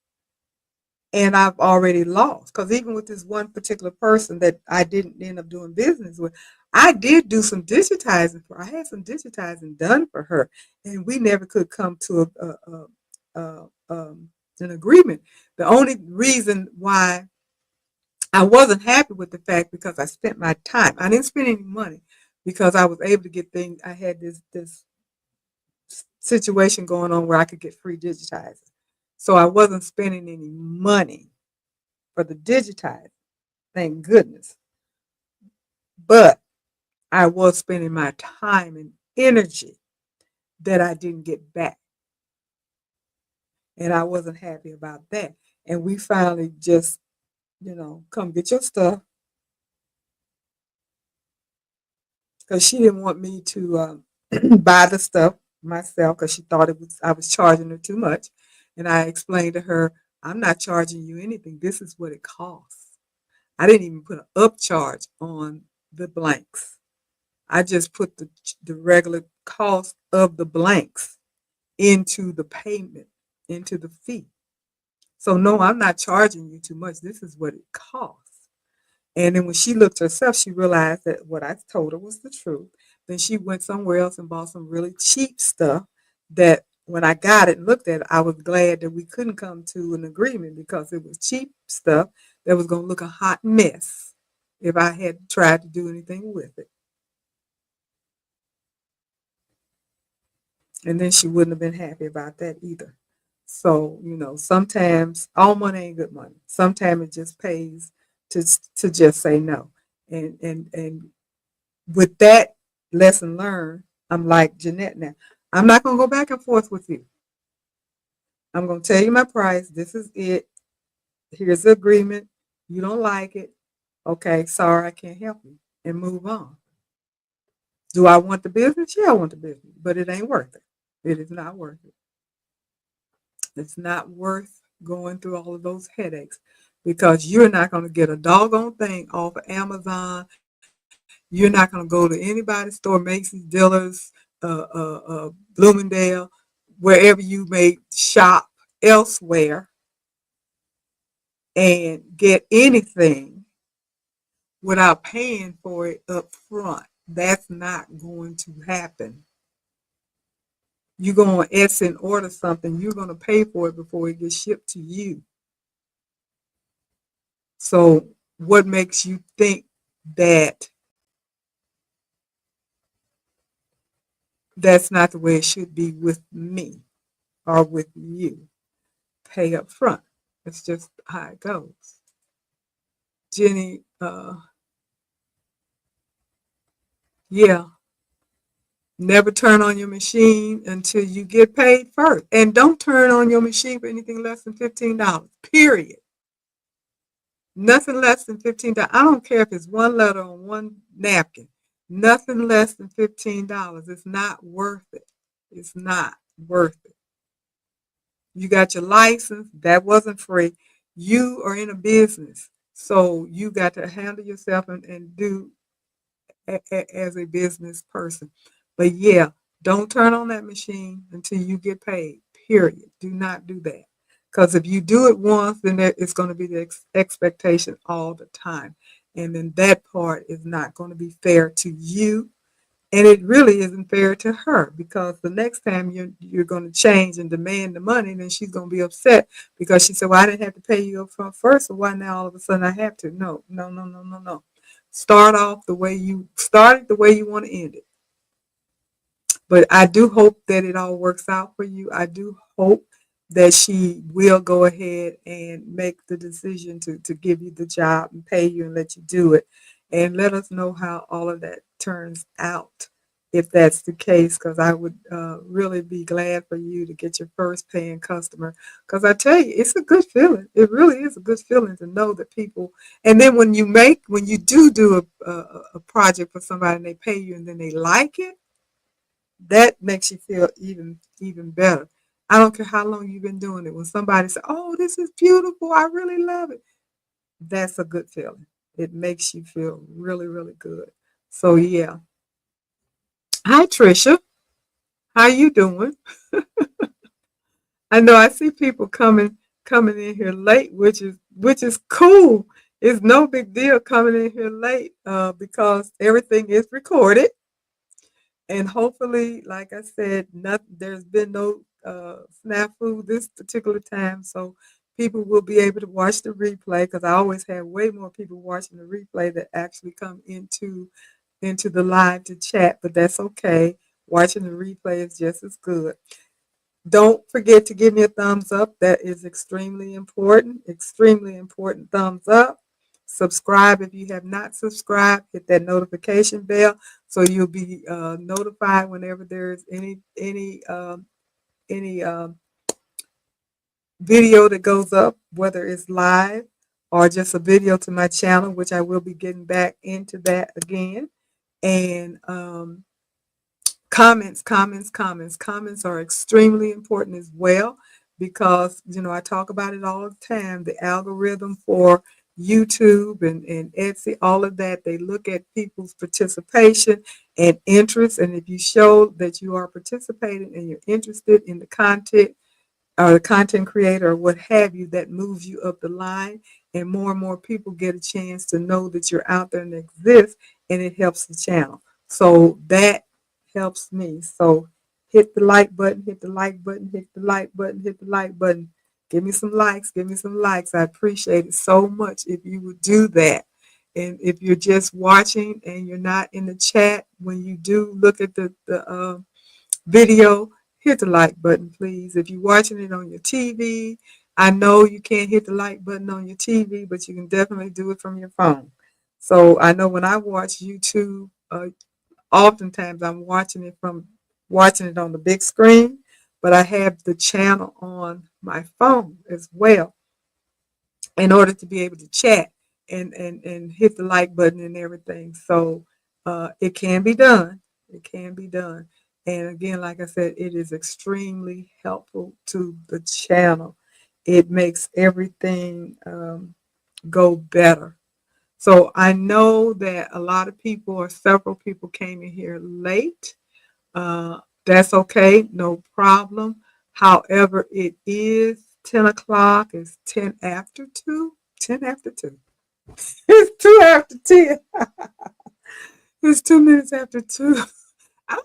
And I've already lost. Because even with this one particular person that I didn't end up doing business with, I did do some digitizing for her. I had some digitizing done for her. And we never could come to an agreement. The only reason why I wasn't happy with the fact because I spent my time. I didn't spend any money because I was able to get things. I had this situation going on where I could get free digitizing. So I wasn't spending any money for the digitizing, thank goodness. But I was spending my time and energy that I didn't get back. And I wasn't happy about that. And we finally just, come get your stuff because she didn't want me to buy the stuff myself because she thought I was charging her too much. And I explained to her, I'm not charging you anything. This is what it costs. I didn't even put an upcharge on the blanks. I just put the regular cost of the blanks into the payment, into the fee. So no, I'm not charging you too much. This is what it costs. And then when she looked herself, she realized that what I told her was the truth. Then she went somewhere else and bought some really cheap stuff that when I got it and looked at it, I was glad that we couldn't come to an agreement because it was cheap stuff that was going to look a hot mess if I had tried to do anything with it. And then she wouldn't have been happy about that either. So, sometimes all money ain't good money. Sometimes it just pays to just say no. And with that lesson learned, I'm like Jeanette now. I'm not gonna go back and forth with you. I'm gonna tell you my price. This is it. Here's the agreement. You don't like it. Okay, sorry, I can't help you. And move on. Do I want the business? Yeah, I want the business, but it ain't worth it. It is not worth it. It's not worth going through all of those headaches because you're not going to get a doggone thing off of Amazon. You're not going to go to anybody's store, Macy's, Dillard's, Bloomingdale, wherever you may shop elsewhere and get anything without paying for it up front. That's not going to happen. You go on Etsy and order something, you're going to pay for it before it gets shipped to you. So what makes you think that That's not the way it should be with me or with you. Pay up front. That's just how it goes. Jenny, yeah, never turn on your machine until you get paid first. And don't turn on your machine for anything less than $15, period. Nothing less than $15. I don't care if it's one letter on one napkin. Nothing less than $15. It's not worth it. It's not worth it. You got your license. That wasn't free. You are in a business. So you got to handle yourself and do as a business person. But yeah, don't turn on that machine until you get paid. Period. Do not do that. Because if you do it once, then it's going to be the expectation all the time. And then that part is not going to be fair to you. And it really isn't fair to her because the next time you're going to change and demand the money, then she's going to be upset because she said, "Well, I didn't have to pay you up front first, so why now all of a sudden I have to?" No, no, no, no, no, no. Start off the way you started, the way you want to end it. But I do hope that it all works out for you. I do hope that she will go ahead and make the decision to give you the job and pay you and let you do it. And let us know how all of that turns out if that's the case, because I would really be glad for you to get your first paying customer. Because I tell you, it's a good feeling. It really is a good feeling to know that people. And then when you do a project for somebody and they pay you and then they like it, that makes you feel even better. I don't care how long you've been doing it. When somebody says, "Oh, this is beautiful. I really love it." That's a good feeling. It makes you feel really, really good. So yeah. Hi Trisha. How you doing? I know I see people coming in here late, which is cool. It's no big deal coming in here late because everything is recorded. And hopefully, like I said, there's been no snafu this particular time, so people will be able to watch the replay because I always have way more people watching the replay that actually come into the live to chat, but that's okay. Watching the replay is just as good. Don't forget to give me a thumbs up. That is extremely important. Extremely important. Thumbs up. Subscribe if you have not subscribed. Hit that notification bell so you'll be notified whenever there's any video that goes up, whether it's live or just a video to my channel, which I will be getting back into that again. And comments are extremely important as well because I talk about it all the time. The algorithm for YouTube and Etsy, all of that, they look at people's participation and interest, and if you show that you are participating and you're interested in the content or the content creator or what have you, that moves you up the line, and more people get a chance to know that you're out there and exist, and it helps the channel. So that helps me. So hit the like button, hit the like button, hit the like button, hit the like button. Give me some likes, give me some likes. I appreciate it so much if you would do that. And if you're just watching and you're not in the chat, when you do look at the video, hit the like button, please. If you're watching it on your TV, I know you can't hit the like button on your TV, but you can definitely do it from your phone. So I know when I watch YouTube, oftentimes I'm watching it on the big screen, but I have the channel on my phone as well in order to be able to chat and hit the like button and everything. So it can be done. It can be done. And again, like I said, it is extremely helpful to the channel. It makes everything go better. So I know that a lot of people or several people came in here late. That's okay, no problem. However, it is 10 o'clock. It's 10 after 2. 10 after 2. It's 2 after 10. It's 2 minutes after 2. I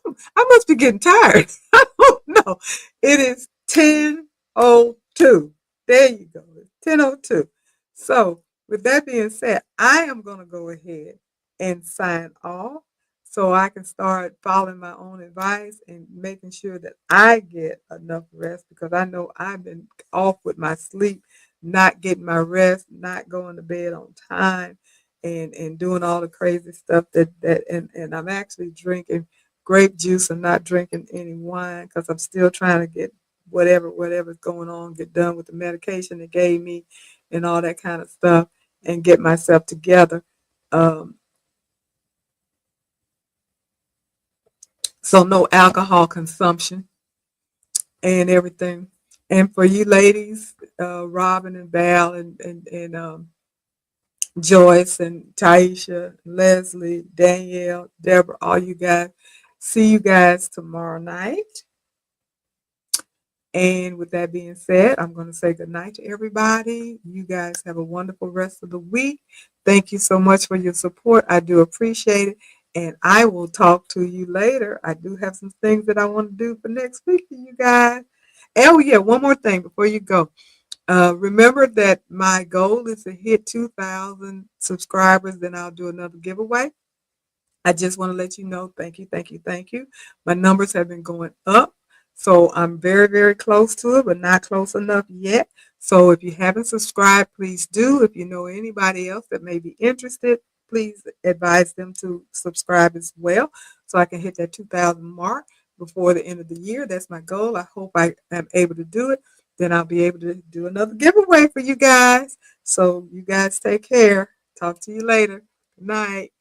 must be getting tired. I don't know. It is 10:02. There you go. It's 10:02. So, with that being said, I am going to go ahead and sign off. so I can start following my own advice and making sure that I get enough rest, because I know I've been off with my sleep, not getting my rest, not going to bed on time, and doing all the crazy stuff and I'm actually drinking grape juice and not drinking any wine because I'm still trying to get whatever's going on, get done with the medication they gave me and all that kind of stuff, and get myself together. Um, so no alcohol consumption and everything. And for you ladies, Robin and Val and Joyce and Taisha, Leslie, Danielle, Deborah, all you guys, see you guys tomorrow night. And with that being said, I'm going to say good night to everybody. You guys have a wonderful rest of the week. Thank you so much for your support. I do appreciate it. And I will talk to you later. I do have some things that I want to do for next week for you guys. Oh, yeah, one more thing before you go. Remember that my goal is to hit 2,000 subscribers, then I'll do another giveaway. I just want to let you know, thank you, thank you, thank you. My numbers have been going up. So I'm very, very close to it, but not close enough yet. So if you haven't subscribed, please do. If you know anybody else that may be interested, please advise them to subscribe as well so I can hit that 2,000 mark before the end of the year. That's my goal. I hope I am able to do it. Then I'll be able to do another giveaway for you guys. So you guys take care. Talk to you later. Good night.